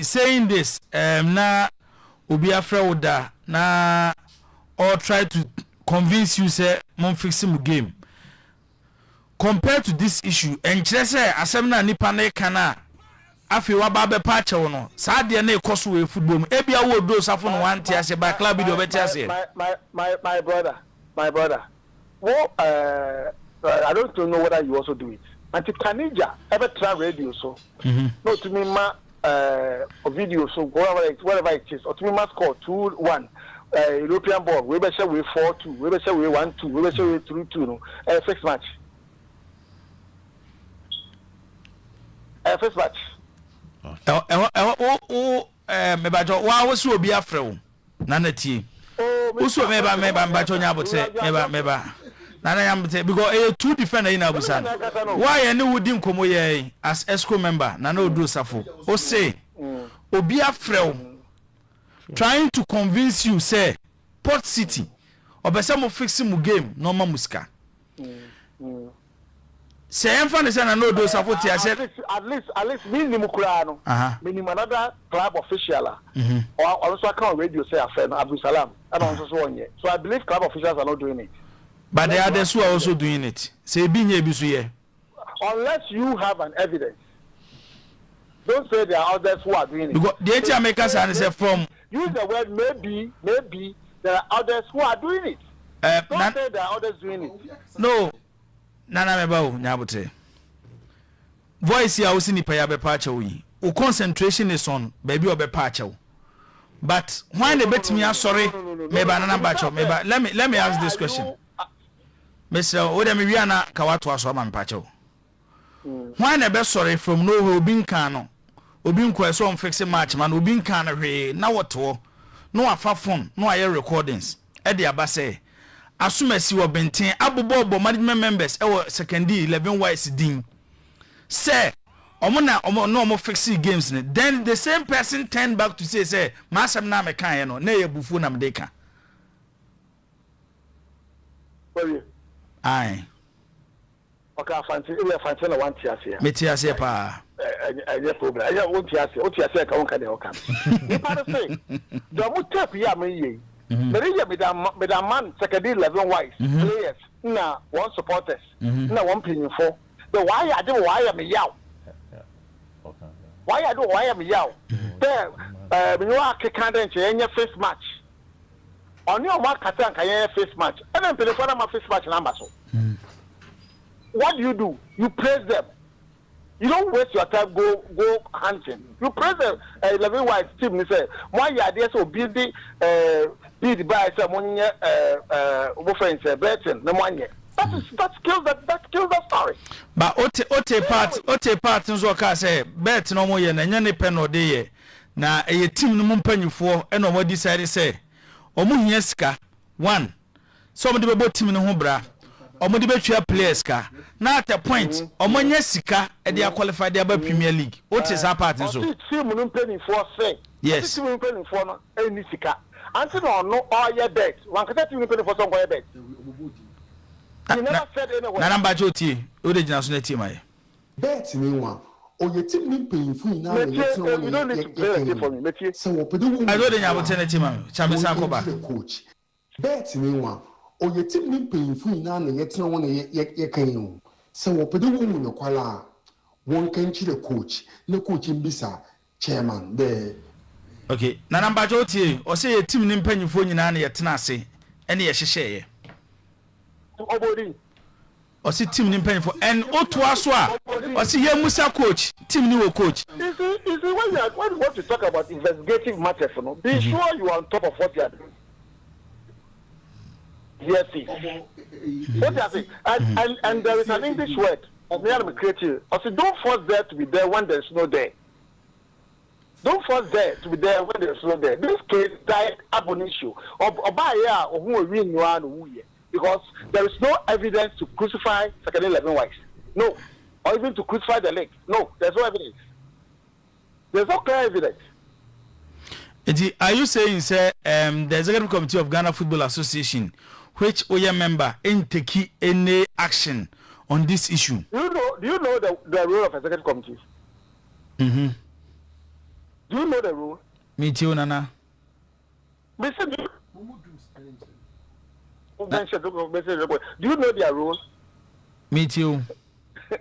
Saying this, na Obiafra Oda, na or try to convince you, say, mon fixing game. Compared to this issue, and just say, Asemna Nipane Kana, Afi Wababe Pacha, no, Sadia ne Kosu football, Ebia would do something one tier, by club video better. My brother. Well, I don't know whether you also do it. Until Kanija ever try radio, so no to me, a video, so whatever it is, or to me, must score 2-1. European ball, we better we 4-2, we better we 1-2, we better we 3-2, no, fixed match. First match. Mebajo, why was you be afraid? Nanati. Also, meba, Bacho Yabote, meba. Nana am because two defender in Abusan. Why any would dim Komoye as ESCO member, Nano do Safo. O say, Obi afraid. Trying to convince you, say, Port City, or by some of fixing game, normal muska. Say, I'm funny, I know those are what I said. At least, minimum Kurano, minimum another club official, or also I can't radio say a friend, Abu Salam, and also so on yet. So I believe club officials are not doing it. But the others who are also doing it. Say, being a unless you have an evidence. Don't say there are others who are doing it. Because the makers and say from use the word maybe there are others who are doing it. Don't say there are others doing it. No, Nana Mebao, Nyabote. Voice ya usi ni paya bepacha ui. U concentration is on baby or bepacha. But why the bet me sorry? Meba nana bacho. Meba let me ask this question. Mr. Odemi Wiana Kawato Aswaman Pacho. Why the best sorry from no Obin Kano? Obin Quaso on fixing match man, Obin Kana re now what to no afa phone, no air recordings. Eddie Abase. Assume as you were benten Abubo management members our second 11 wise din. Say omo fixing games then the same person turned back to say masam na me kan no na ye bufu na me ka. Sorry. Aye. Okay, fancy na one tier here. Me tier say pa. Any problem. I want tier ka won ka dey o kan. You better say. The mo tap ya me ye. Maria with a man second 11 wise players na one supporters na one playing for. The why I do why am yaw. Why I do why am yaw. There you are kikanda in your first match. On your mark katan kan first match. And then telephone my first match number so. What do? You praise them. You don't waste your time go hunting. You praise the 11 wise team and say why you are there so busy bid by someone friends betting no money. That kills that story. But ote part nso ka say bet no mo ye na nya ne pen ode ye na e team no mpanyufo e no mo decide say omo hia sika one so mo de bebo team no ho bra omo de betwa players ka na at a point omo nya sika e de qualify de aba Premier League ote that part nso team no mpanyufo say yes team no mpanyufo no e ni sika anti no all your bet one ka team no mpanyufo so go your bet. You never said anywhere. Na number joti o de jina so na team aye bet ni wa o ye team ni painful na you don't need to play it for me metie so wo pedo wo I don't think about ten team am chamisa ko ba coach bet ni wa o ye team ni painful na ye tena wo na ye kan o so wo pedo wo mu no kwala won kan chire coach na coach mbisa chairman the okay na number joti o say ye team ni mpanyifo nyina na ye tena ase ene ye hyehye ye obodi or see team in pain for and Otuaswa or see here Musa coach team new coach. You see when you want to talk about investigative matters, be sure you are on top of what you are doing. Yes, what you say, and there is an English word. Me and creative. I say don't force there to be there when there is no there. Don't force there to be there when there is no there. This case died ab issue. Obaya or who win you are who ye. Because there is no evidence to crucify second 11 wives. No. Or even to crucify the leg. No, there's no evidence. There's no clear evidence. Are you saying, sir, the Executive Committee of Ghana Football Association, which Oya member ain't taking any action on this issue? Do you know the role of Executive Committee? Mm-hmm. Do you know the rule? Me too, Nana. Listen, do you know their rules? Me too. No.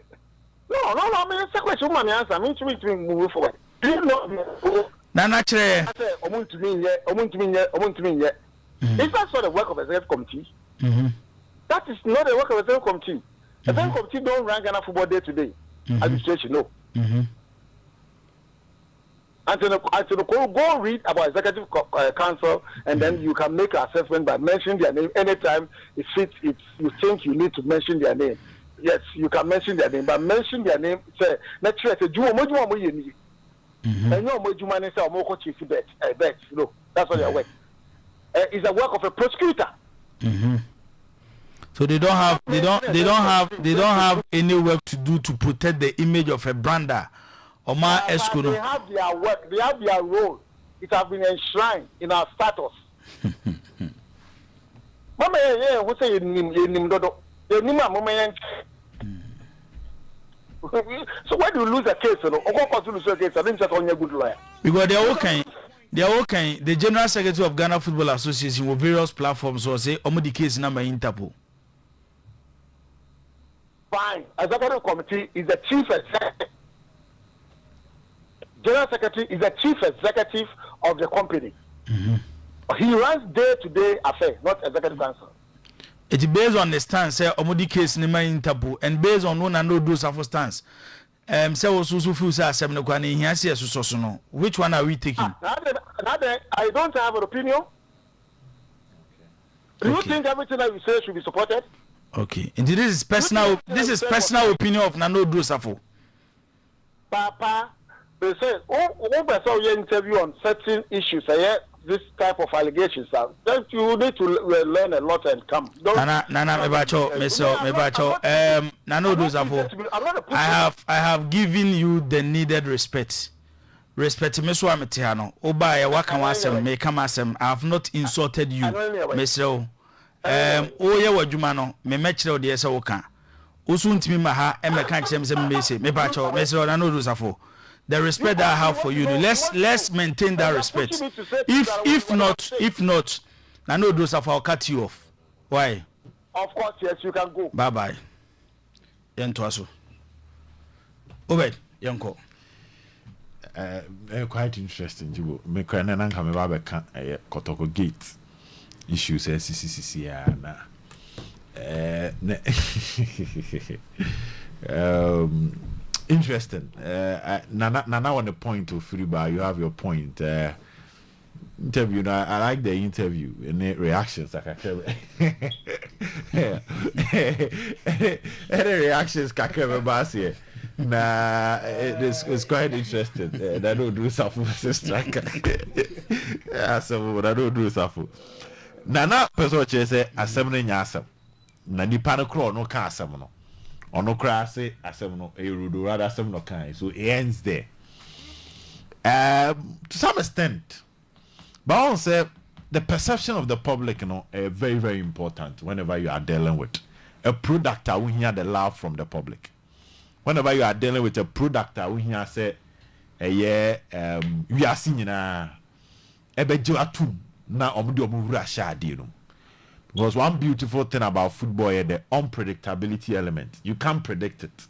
I mean, it's a question. Man, answer. I mean, to move forward. Do you know their rules? Nana, chere. I say, to me. Is that sort of work of the executive committee? Mm-hmm. That is not the work of the executive committee. The executive committee don't run Ghana football day to day. Administration, no. Mm-hmm. Until go read about executive council, and then you can make an assessment by mentioning their name anytime you think you need to mention their name. Yes, you can mention their name, but mention their name. Say, let's say, and you bet. No, that's what their work. It's the work of a prosecutor. Mm-hmm. So they don't have any work to do to protect the image of a brander. They have their work, they have their role. It has been enshrined in our status. Mama, who say so when you lose a case, I think that's on your good lawyer. Because they are okay. The General Secretary of Ghana Football Association with various platforms will say the case number Interpol. Fine. Executive Committee is the chief executive. General Secretary is the chief executive of the company. He runs day-to-day affair, not executive council. It's based on the stance, say, Omodi case in my interpol, and based on one and no do suffer stance. Say, also, feel say, no one in here, so no. Which one are we taking? I don't have an opinion. Do you think everything that we say should be supported? Okay. And this is personal. This is personal opinion of Nano Drosafo. Papa, they say, oh, saw your interview on certain issues. This type of allegations. That you need to learn a lot and come. Nana, Mebacho, Nano Drosafo. I have given you the needed respect. Respect Meso Ametiano. Oba ya waka wasem, me kama asem. I have not insulted you, Meso. Oye wadwuma no me mechire ode ese woka osu ntimi ma ha e me kan kire me mese me ba cho me say na no do safo the respect that I have for you let's maintain that respect if not na no do safo I'll cut you off. Why? Of course, yes, you can go. Bye bye. Yento aso Obed yanko quite interesting jibo me kan na nka me ba be kan Kotoko gate issues CCCC interesting. Nana on the point of Freeba, you have your point. Interview. I like the interview and the reactions. Any reactions? Kakebe Nah, it's quite interesting. I don't do something. I don't do something. Nana person say asem no nya asem na nipa no kro no ka asem no ono kra say asem no erudo rather asem no kan so it ends there to some extent but I say the perception of the public very very important whenever you are dealing with a product that we hear the love from the public. Whenever you are dealing with a product that we hear say we are seeing na ebejo atum na omude omura shade no. Because one beautiful thing about football is the unpredictability element. You can't predict it.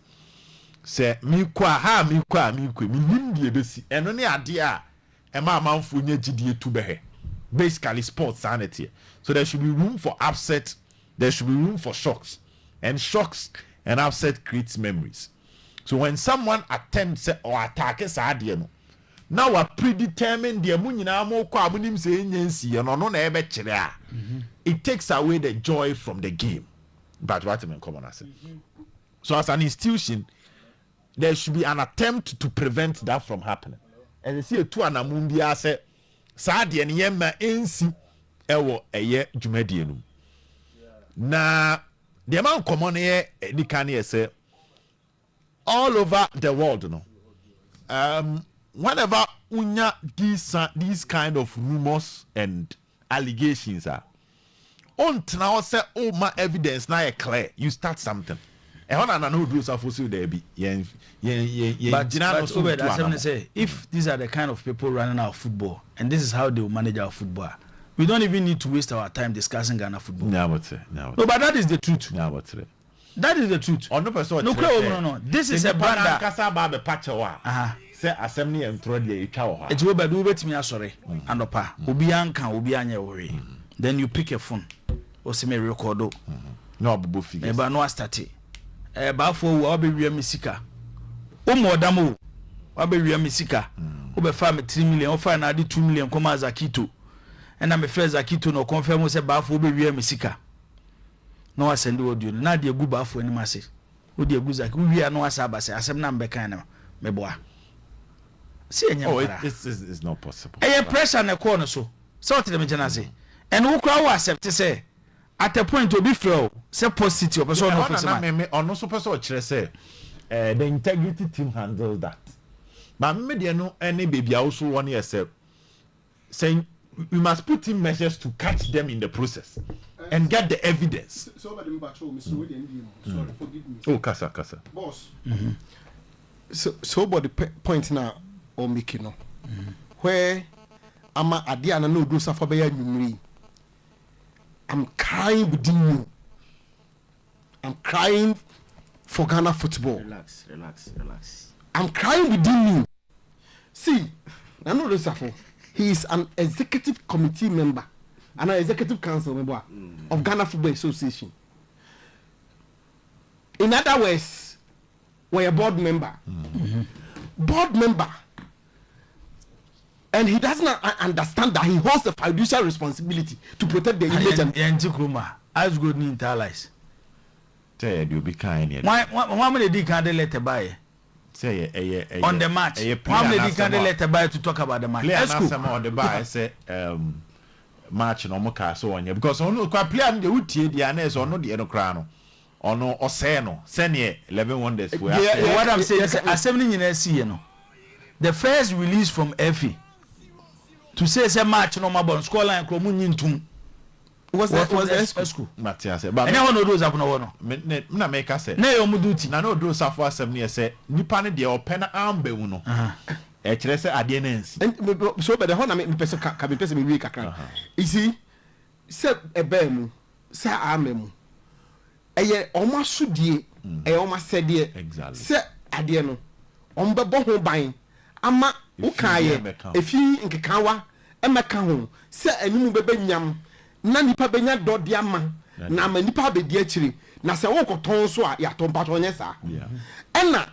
Say mi kwa mi hindi ebesi eno ne ade a e ma manfo nya gidie tu behe. Basically sports sanity. So there should be room for upset, there should be room for shocks. And shocks and upset creates memories. So when someone attempts or attacks ade no, now we predetermined the munyina mo kwa abunim se nyensi no no na ebe kire a it takes away the joy from the game. But what in common as so as an institution there should be an attempt to prevent that from happening. And you see a two anamumbia say sa de ne yema ensi ewo eye dwumadie no na the man common here ni kan here say all over the world whenever unya these kind of rumors and allegations are on now say oh my evidence now clear you start something and no do so for there be but say if these are the kind of people running our football and this is how they will manage our football, we don't even need to waste our time discussing Ghana football. No, but that is the truth. That is the truth. No. This is a brand that say assembly and throw the etwa. It will be do betimi asore anopa obi anka obi anya worry. Then you pick a phone or say me record no obobo figures e ba no start ba fo wo be wi misika o modamo wo be wi misika wo be fa me 3 million o fa na ade 2 million koma Zakito and am friend Zakito no confirm say ba fo be wi misika no asend audio na de gu ba fo ani mase wo de gu Zakito wi no asa ba se asem na mbekan na me boa. It's not possible. Pressure na call no so what the mention say and who crowd accept say at a point to be fair say positive person no person on so person kire say the integrity team handles that but me dey no any baby also one year saying we must put in measures to catch them in the process and get the evidence. So Mr. William, sorry, forgive me. Oh, kasa boss. So but the point now or making no where ama ade ana no do safa be ya nwumri I'm crying within you. I'm crying for Ghana football. Relax. I'm crying within you. See, I know this safa he is an executive committee member and an executive council member of Ghana Football Association. In other words, we're a board member. Board member. And he does not understand that he holds the fiduciary responsibility to protect the image and as good in allies. Say you be kind. Why many did can't let buy? Say on the match. Why many can't let buy to talk about the match? Some on the buy say match no more car so on you because on no play and the uti the anes or no the enocrano or no or seno send 11 wonders. What I'm saying is assembling in SC, you know. The first release from Effie to say match no more bon score line kromun tum was that school Matthias but and no those up no na make us say na yo muduti na no do safo asem ne say nipa ne de open amba wu no e kire say ade na nsi so but the one me person ka me person me wi kakra you see say eba mu say amemu eye oma sudie eye oma sedie say ade no ombebo ho ban ama ukaye efi nkekawa emeka ho se animu bebe nyam na nipa benya dode ama na ma nipa be di akiri na se wo koton so a ya ton pato nya sa ena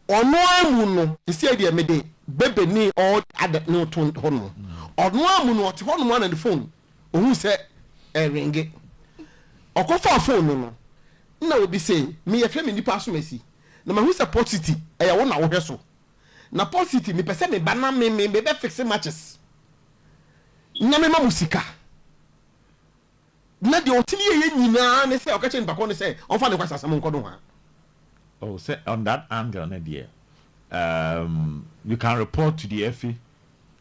ono amu no se de mede bebe ni all ada no ton hono ono amu no te hono na the phone ohun se ringe okofa phone no na obi say me ye frame nipa so mesi na ma hu se positive e ya wo na wo hweso na positive me pese me bana me be fix matches na me ma musika na de otini ye nyina ne se o ka chen bako ne se on fa ne kwasa sam nkodo ha. Oh, say on that angle na there you can report to the FA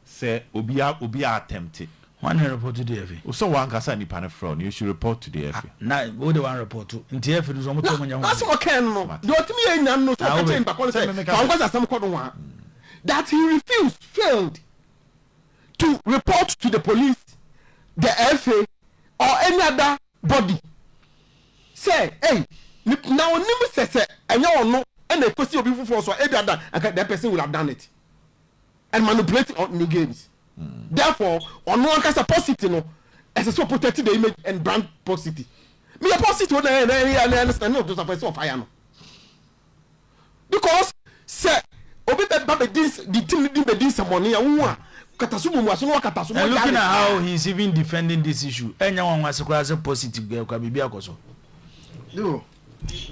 say obi attempted one report to the FA so one kasa ni pan fraud you should report to the FA na wo de one report to nti FA do so mo to mo nya ho that's what can no de otini ye nyina no so ka chen bako ne se fa kwasa sam nkodo ha that he failed to report to the police, the FA, or any other body. Say, hey, now nimu say, and you know, and the person will be for so every other, and that person will have done it and manipulated on the games. Therefore, on no one can support it, you know, as a so protected the image and brand positive. Me a positive, I understand no to support of fire no, because say. Obi be the team did be this money and looking at how he's even defending this issue anyone was a positive girl can be akoso no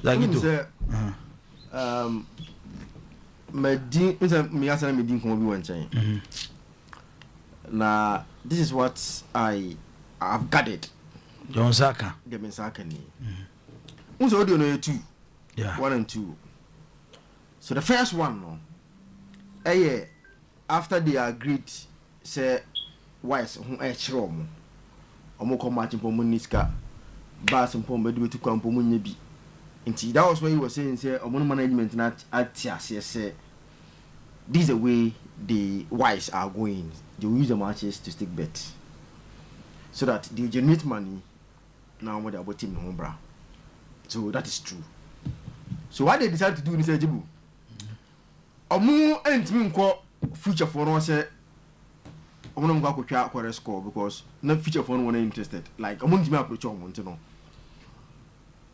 like it me asa me din ko bi wan chan na this is what I've gathered John Saka the Saka ni unso audio no 2 yeah 1 and 2 so the first one no after they agreed say wise who chiro mo omo come match for muniska bas mpom be do to kwampo munye bi nti that was when he was saying say omo management na atiase say this is the way the wise are going. They will use the matches to stick bets so that they generate money now what they are team home bra. So that is true. So what they decided to do in Sejibu omo entimi nko future for no say omo ngwa kwotwa kwere score because na future for no one interested like omo ntimi approach omo ntino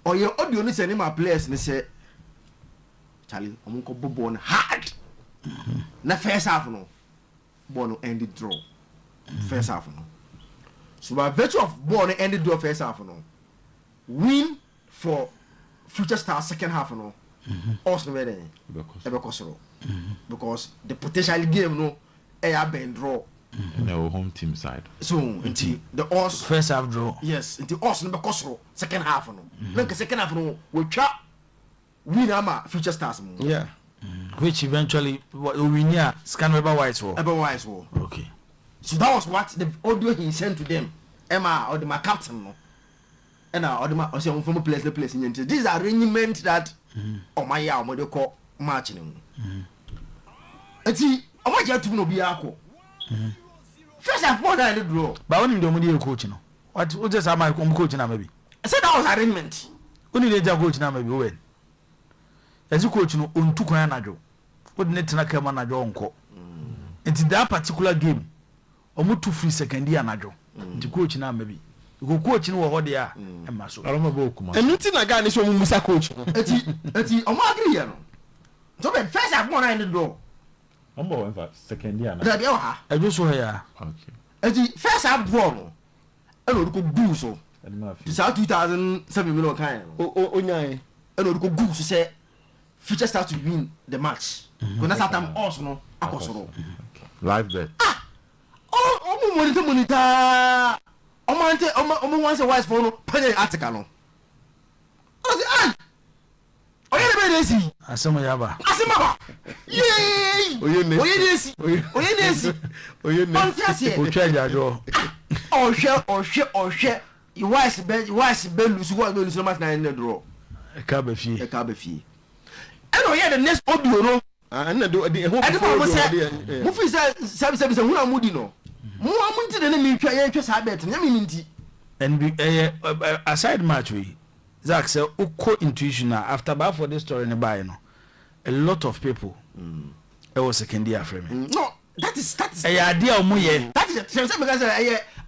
oye audio ni say ni my players ni say Charlie omo ko bobo on hard na first half no ball no ended draw first half no so by virtue of ball no ended draw first half no win for future stars second half no also very because the potential game no been draw no home team side so until the us first half draw yes until us no because second half no like second half no we try win ama future stars mo yeah which eventually win here scan over wise war okay so that was what the audio he sent to them Emma or the my captain no and or the say from place the place in this arrangement that my ya mo de call match no ati o ma ja tu no bi akọ first and foremost the draw but when the money coach no what just am coach na maybe I said that was arrangement only the coach na maybe when as you coach no ontu kwan na dwo what net na kama na dwo onko into that particular game omo to free second year anajo nti coach na maybe go coach no ho dia e ma so aroma bo kuma ɛnu na guy ni so mu musa coach eti omo agree ya no so be first half mo na in the draw ombo in fact second year na that dey ha ejo so ya okay eti first half draw no e no ko do so edma fi sa 2007 million kan onyan e no ko go so say future start to win the match when that time us no akosoro live bet omo monitor omo wan say wise for no pay article no o say ah Oyerepa dey see asema ya ba yey oye nesi otwa jajo ohwe wise be lose what no lose match na in the draw e ka ba fie and oye the next audio no na do e ho mo say mo fi say huna mudi no mo amunti de na mi twa ye twa sa bet na mi nti and aside match we Zach say uko intuition after ba for this story ne buy no a lot of people it was second year for me no that is idea omo ye that is say because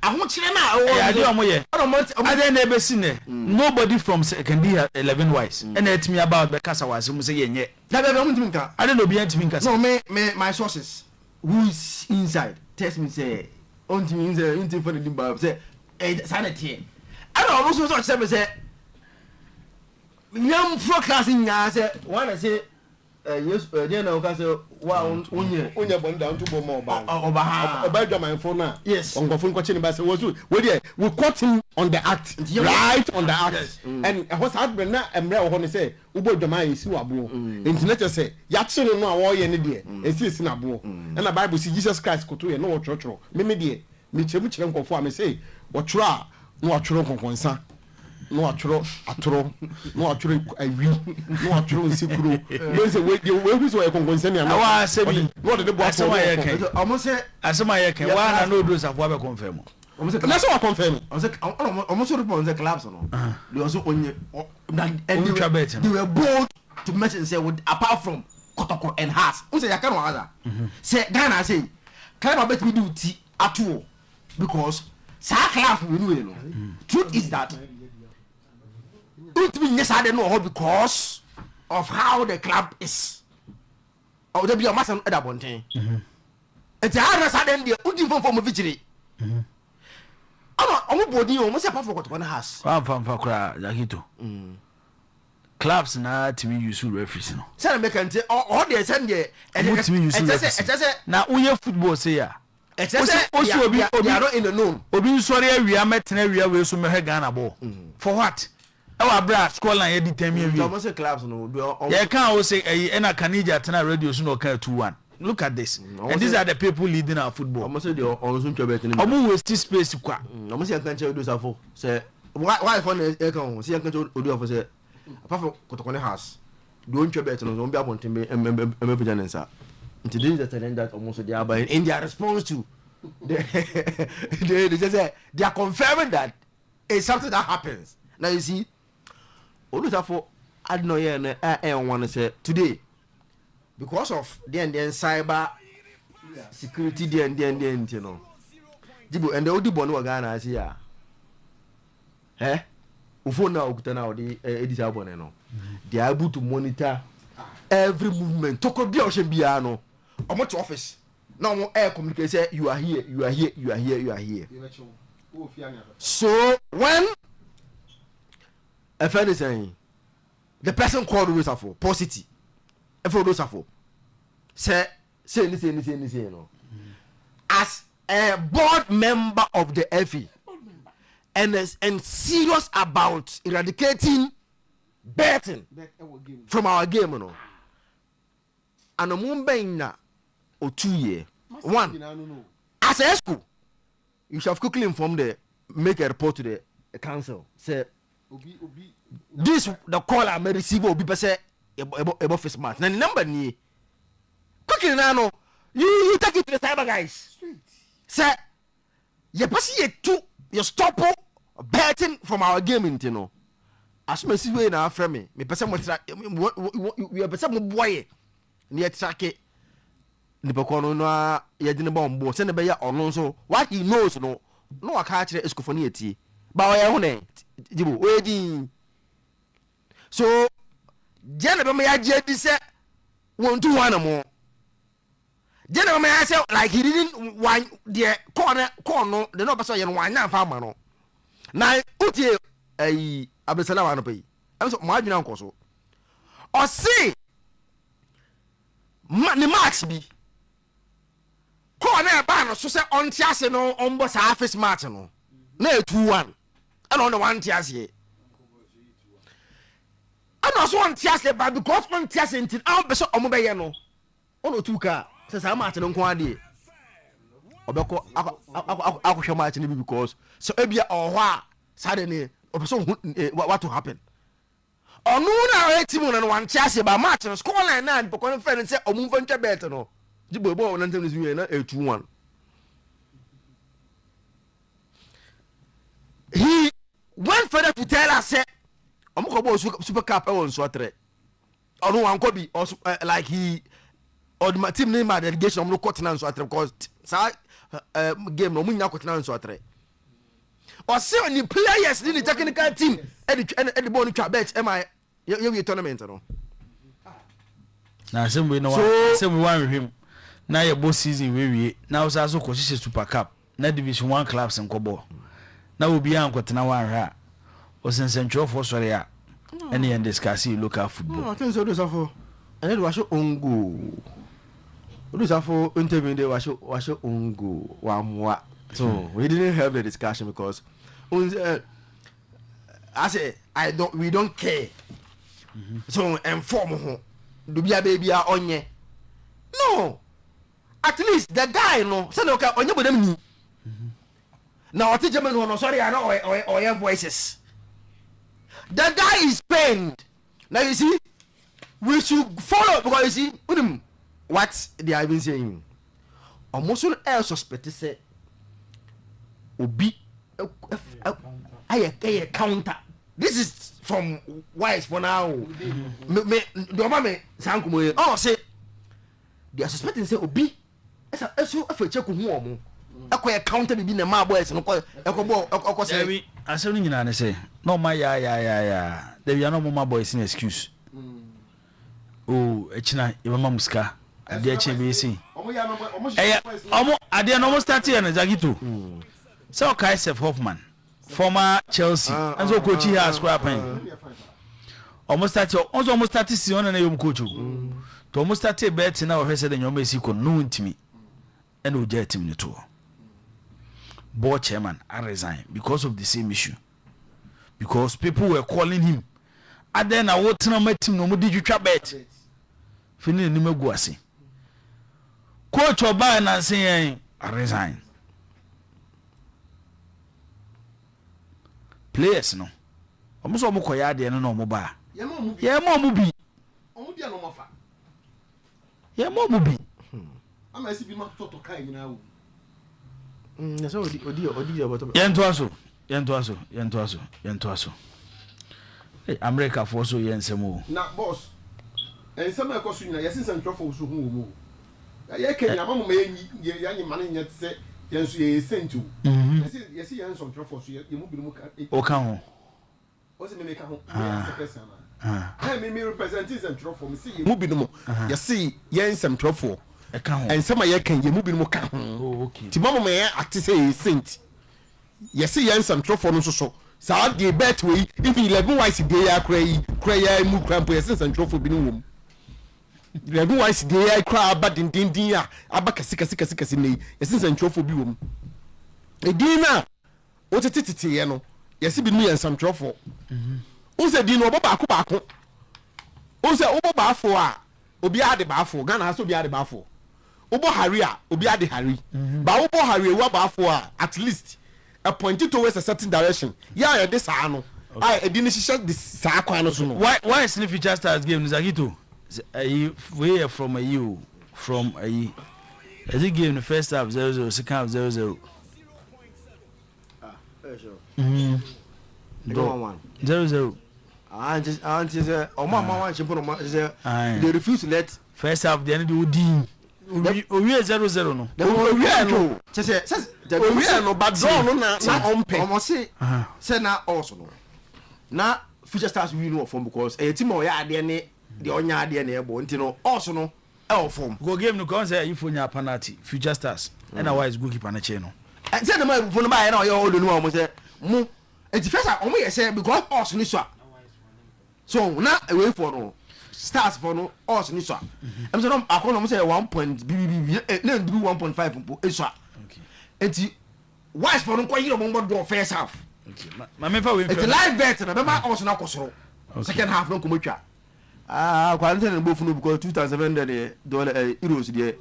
ahokire na idea omo ye other na be sine nobody from second year 11 wise and it me about be kasa wase mu say yenye that be mo ntimika I don't know be ntimika no me my sources who is inside test me say on timi in for the limba say sanity I don't also say me say nyam forecast nya say wanna say yes dey na o say wa onye bonda ntu bo mo ba oba ha oba dwaman fo na yes ongofo nkwache ni ba say we there we caught him on the act right on the act yes. And what happened na emre wo ho ne say ubo dwaman esi wabo internet say ya chire no a wo ye ne de esi na bo na bible say Jesus Christ koto ye no wo choro me de me chemu chire nkofo a me say wo choro a no wo choro konkonsa no atro no atro awi no atro nsikuro no say we who so e konkonsa ni ana wa sebi no de bo asema ye kan almost say asema ye kan wa na no do safo be confirm almost say na so confirm almost report the collapse no they also onye and they were bold to mention say with apart from Kotoko and Haas who say yakan wa say Ghana say can bet me do ti atu because sa clap we know truth is that it mean yes I don't know because of how the club is or there be a mass at that bonten it's a hard sudden the undi from victory I'm body almost apart from what one has fam kra yakito clubs na timi use referees no say make can say all they send there and timi use referees na uye football say ya it's obi are not in the known obi sorry awia metena awia we so me Ghana ball for what our bra score line e determine we almost clubs no you can say na Kanija tena radio so no can 2-1 look at this and these are the people leading our football almost say they on so bet ni omo waste space kwa almost say kan che do safo say why for e kan say kan che odo afo say apart from Kotoko ne House do ntwe bet no be abonten be emepja nensa until this is the talent that almost they are by in their response to they just say they are confirming that it's something that happens now you see Olutafo adnoye na want to say today because of then cyber security then you know Jibo and the odibo no Ghana see ya ufo na okuta na odi edisa abone no they are able to monitor every movement toko bia o she bia no omo to office now omo air communicate say you are here so when a friend is saying the person called Rosafo Posity if Rosafo say no as a board member of the FE and serious about eradicating betting from our game no and Mumbaina or 2 year one as a school you shall quickly inform make a report to the council say this the call I may receive will be say about face match. Now the number ni quickly now you take it to the cyber guys. Say you pass it to you stop betting from our game you know. As me see way na frame me person we are person boy ni track nipa kono no a ye de ne bombo se ne be ya ono nso what he knows no waka kire eskofo ne etie ba o ye ho ne jibo o di so je ne be me ya je di se won tu wana mo je ne be me ya se like he didn't want the corner the no person ye no wan na fa ma no na utie abesala wa no pe am so mo adwina nkoso o si ni max bi corner ba no so se on tiase no on bo sa office match no na 2-1 and on the one tiase and also on tiase ba because on tiase ntin am be so omo be ye no on o tuka se sa match no nko ade obeko akohwe match ni because so ebia o ho a sade ne opeso what to happen onu na team no one tiase ba match no score line na because no friend say omo mfa ntwa bet no jibo bo na ntem ni na 2-1 he went further to tell us say omokobo super cup e won so tre onu wan ko bi like he or the team name my delegation omo ko tena so tre because sa game no munya ko tena so tre or say on the players the technical team e the ball twa bet e my you tournament no na same we no same we wan him na ye boss season we na we also ko super cup na division 1 clubs nko ball na obi ankotena wan ha o sensentro for sorry a any and discuss local football no I think so do safo and it was ongo do safo interview dey was ongo wamwa so we didn't have the discussion because I say we don't care so inform ho do bia baby a onye no at least the guy no say no ka onye bodam ni now what German no sorry I know or your voices the guy is pained now you see we should follow because you see what they are even saying almost all suspect say obi I counter this is from wise for now me do me sankumo oh say they are suspecting say obi eso afa check hu omo akoye counter bibi na ma boys no ko say we asem ni nyina ne say no ma ya there we are no ma boys in excuse oh echina e mama muska ade eche be say omo ade no mo start here na Zagito so Kai Sef Hoffman former Chelsea and so coach here as scrapping almost start season na yom coach to almost start bet na o hwese de nyom esiko no ntimi and o je team ni to board chairman I resign because of the same issue because people were calling him and then I what na team no mo di twitwa bet fini ni magu ase coach oba na say I resign players no almost omo koya de no omo ba ye mo mu bi no mafa ye mo mu bi ama esi bi ma to kai nyina wo so odi about yento aso hey America for so yensemo na boss ensema e ko so nyina yesin san trofo so hu wo mo ye kenya mama ma ye ya nyi mane nya tse yenso ye sentu yesi yenso trofo so ye mu bi mu ka o kan ho o se me ka ho ya se pesa me representing some trofo me see ye mu bi no yesi yensem trofo e kan ho ensema ye kan ye mu bi no ka ho oh okay ti mama ma ye ate say ye sent yesi yensem trofo no so sa de bet we if 11 wise dey ya kra ya mu krampo yesi sem trofo bi no wom 11 wise dey ya kra aba dindindin a aba kasi nei yesi sem trofo bi wom edina o tete ye no yesi bi no yensem trofo o se di no obo baako o se obo baafo a obi ade baafo Ghana ha so obi ade baafo obo hari a obi ade hari ba obo hari ewa baafo a at least a point towards a certain direction ya this ano I didn't see this sakwa no so no why is the future stars game Zagito we from a you from a as it game the first half 0-0 second half 0-0 sure 0-0 I just say oh mama want chimpo no say they refuse to let first half the end do din owie 0-0 no owie no say owie no but draw no na ompe omo say na also no na Future Stars we know from because team o ya ade ne de onya ade ne ebo nti no also no e form go game no come say if onya penalty Future Stars and a wise goalkeeper na che no say na my phone ba ya na o ya o do no mo say mu enti first omo ye say because also ni so na away for no Stars for no also ni so am say no akono mo say 1 point BBB na do 1.5 mpo e so okay enti wise for no kwa yiro mo do first half. Okay. My me fa we. It's live bet na be ma also na kosoro. Second half no komotwa. Quarantine no bofu no because $2,700 euros there.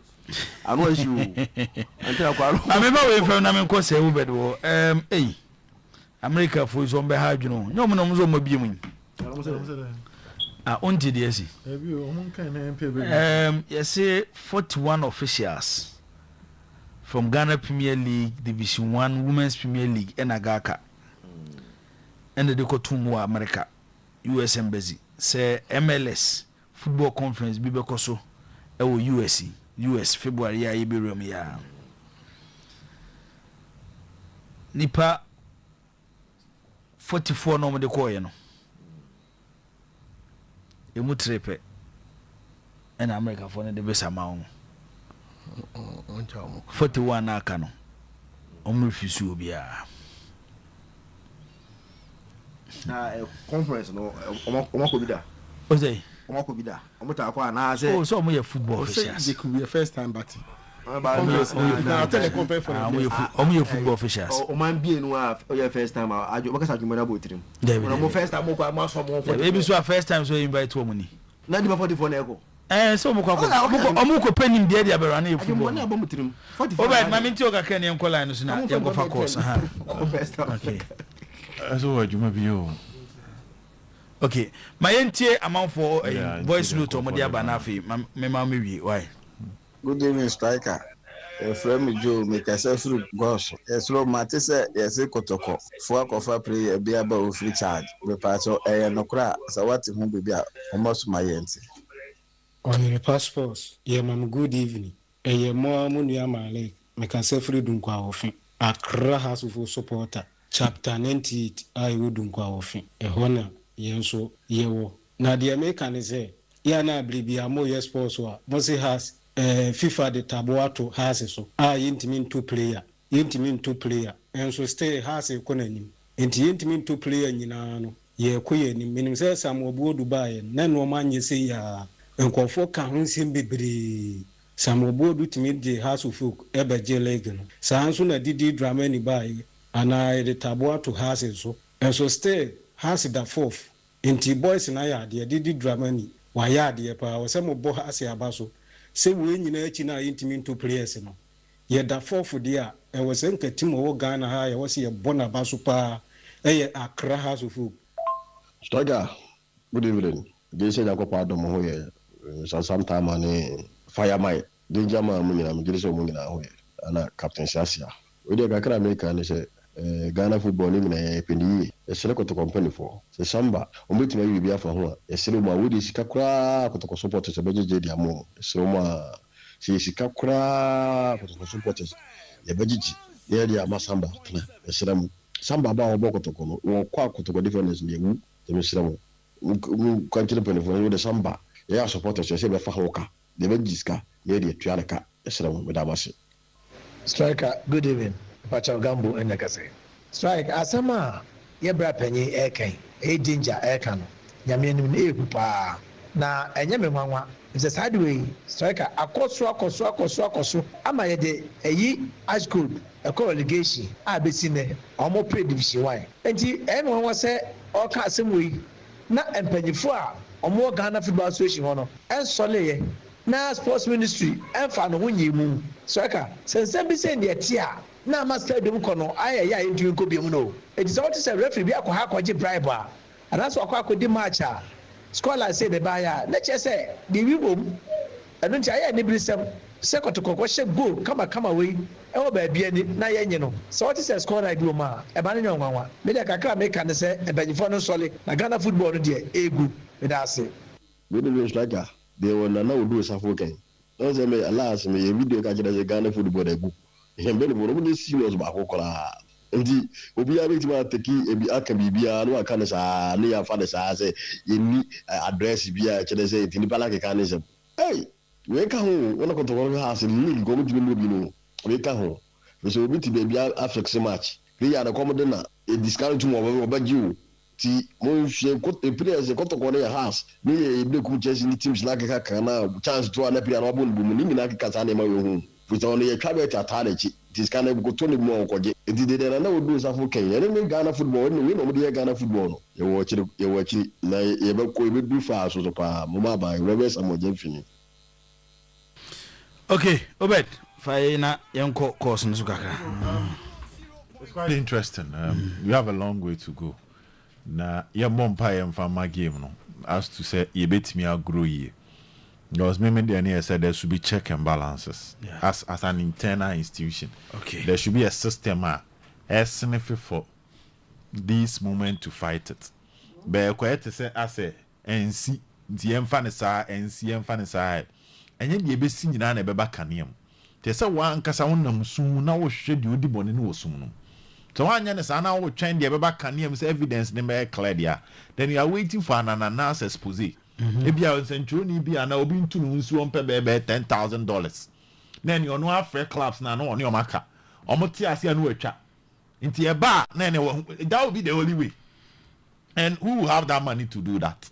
I know issue. Until akwaro. I me fa we fa na me ko say we bed wo. America for is on be hard you know. Nyom no mo ma biem. Onti de esi. Ebi o mo kan na MP be. You say 41 officials from Ghana Premier League Division 1 Women's Premier League and Agaka. And the Kotumu America, US Embassy, say MLS Football Conference, Bibekoso, USC, US February, ya Iberium ya Nipa 44 no de koye no. Emu trepe. And America for the best amount. 41 na aka no. Omu refuse obia. Conference no omo ko bi da Ozay omo ko bi da omo ta kwa na say oh so omo ye football officials they could be a first time but na tell the conference for omo ye football officials o man bi enu a o first time ajo makasa adwuma na botirim mo first time mo kwa mo so mo maybe so first time so invite wo money na di 44 na eko so mo kwa omo ko penim de abera na ye football mo na botirim 44 oba ma minti o ka kan ye nkola no so na ye go fa course ha first time okay Aso wajuma biyo. Okay, my entie amount for voice note omo dia ba na afi me ma me wi why. Good evening striker. Frame Joe make yourself through gosh. Slow mate say yes kotoko. For kofa play be about free charge. We pass no kra so what hu be almost my yenti. Oyerepa Sports. Yeah mam good evening. Mo mu nua male make yourself free dunkwa ofin. Accra House of Supporter. Chapter 98 I would ofin ehona yenso yewo na the American say ya na blibia mo yes sports wa Mosi has FIFA the tabuato has so yintimin two player enso stay has ekonanim enti yintimin two player nyina no ye koye ni minim say Samuel Dubai na no manye say ya enkofo ka ho nsem bebre Samuel Bodu timi de has of folk ebeje leg no sanso na didi drama ni bai ana the tabuato has so enso stay has the fourth enti boys na ya de didi drama ni wa ya de pa wo se mo bo has ya baso se we nyina achi na intimi two players no ye da fourth de a e wo se nka team wo Ghana ha ye wo se ye bona baso pa ye Accra House of Folk. Stoga, good evening. They say that go mo ho ye so sometime ani fire my danger man mu nyina me so mu nyina ho ye ana captain Shasia we dey kakra America ni say Ghana football ni na pendi e sele ko to company for se samba o metima yi bia fa ho e sele mo we dey sika kura ko to support se bejeje dia mo sele mo se sika kura ko to support e bejeje ye dia ma samba tena e sele mo samba ba o boko to ko no wo kwa ko to go difference ni wu e me sele mo ko antile pene fo we dey samba ye support se be fa ho ka de bejiska ye dia tualeka e sele mo me da mase. Striker, good evening. Pacha Gambo and Nakase. Strike, Asama, Yabra Penny, Aircan, danger, Aircan, Yamin, Epupa. Now, and Yamama is a sideway. Striker, a course, Am I a ye ice cold, a co-allegation, I be seen there, or more pre-division wine. And anyone was said, all cast some way, not and penny for, or more Ghana Football Association honor, and Soleil. Now, sports ministry, and found when you move. Striker, since then be saying the tia. Na master dem kono aya ntu nko biemu no it is what say referee bi akwa akwaje bribe a and that's akwa akodi match a scholar say the buyer na che say the wibom anu nti aya ne brisem se kotokoko she goal kama we e wo ba bia ni na ye nye no so what say scholar do ma e ba ne nwanwa me de kakra me kan say e banyifo no sole na Ghana football no de egu me da say we dey striker they will na do safo kan no say me alas me video ka kire say Ghana football dey go him be no mo serious ba ko kola ndi obi a beti ma teki ebi aka bibia no aka ne sa ne ya fa ne sa say yeni address bia kire say tini bala ke kan say hey we ka ho wona ko to ko ha say league go mo jimi no bi no we ka ho so obi ti be bia affix match we ya na come de na e discount mo oba giu ti mo hwe ko te players ko to ko ne house ne e be ku chase ni teams like ka kana chance to na player no bo bu ni na ka sa ne ma we hu we so ne twa be tata chi discount go to ne mo ko je e di de na wo do sa fo ken ne Ghana football ne we no mo de Ghana football no ye wo chi na ye be ko e be du fa so pa mo ma ba we sa mo je fini. Okay, Obed, Faina Yanko course in Sukaka. It's quite interesting. You have a long way to go. Na your mom pie and farmer game no. As to say, you bet me grow ye. Because maybe the said there should be check and balances as an internal institution. Okay, there should be a system as for this moment to fight it. But quite to say, I say, and see the emphasis and see emphasis. And yet, you be seen in a bebacanium. There's a one Casaunum soon now shed you the bonnet was soon. So one yes, I now change the bebacanium's evidence never clear. Then you are waiting for an ananas expose. If you are in Century, be an open to lose one per baby $10,000. Then you know fair clubs now on your maca. Omotia and Wecha. Into a bar, then that will be the only way. And who will have that money to do that?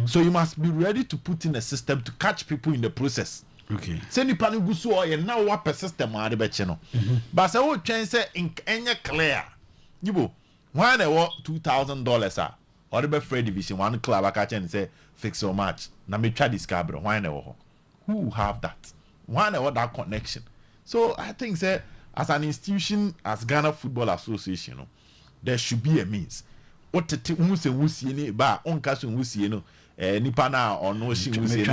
So you must be ready to put in a system to catch people in the process. Okay. Send you panic go so and now what per system are the betcheno. But say what chance in any clear. You go why they want $2,000 or the Fred division one club I catch and say fix so much. Now me try this cabro. Why they who have that? Why they want that connection? So I think say as an institution, as Ghana Football Association, there should be a means. What the wusi ni ba on kaso wusi no nipa na ono shi wusi ni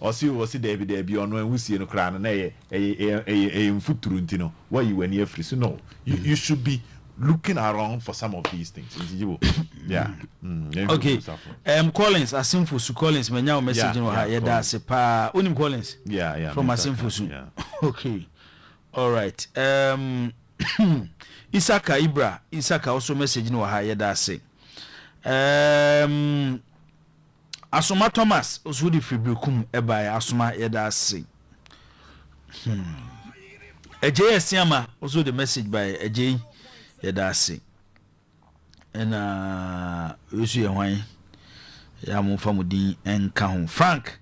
o si debi ono wusi no kra na ye mfuturu ntino why you when you free so no you should be looking around for some of these things. Yeah. Okay. Collins asimfo su Collins menya o message no ha ye da se pa onim Collins. Yeah. From asimfo su. Okay. All right. Isaka also message no ha yeda say Asoma Thomas also di fibrikum eba Asoma yeda say Ejey Siama also the message by Ejey yeda say and osu ye hwan ya mo famudin enka ho Frank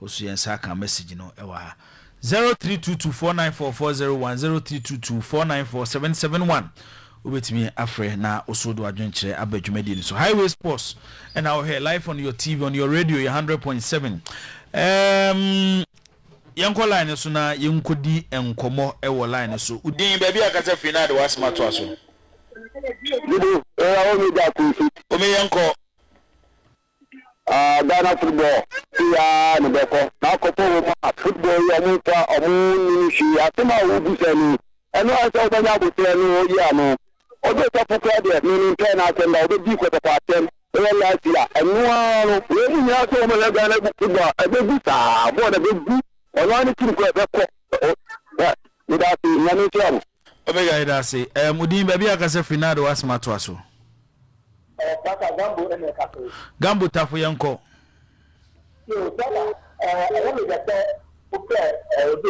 osu ye saka message no ewa 0322494401 0322494771 obetimi afre na osodo adwenkyere abadwumadi ni so Highway Sports and our here live on your TV on your radio your 100.7 yanko line so na yenkodi enkomo ewo line so udin baabi akasa final de wasma to aso omi yanko Ghana football ya ni beko na ko po football ya mu ta omu ni shi atuma wo bi sani eno ase o banya bo tele no ya no o de ta po kra de ni ten na ten da o bi ko ta pa ten e la ti ya eno no we ni ya so mo le Ghana football e be bi sa bo de be bi o no ni ti ko e be ko ni da ti na ni ti am o be ga ida se mudin ba bi akasa final was mato aso Gambo tafu yanko.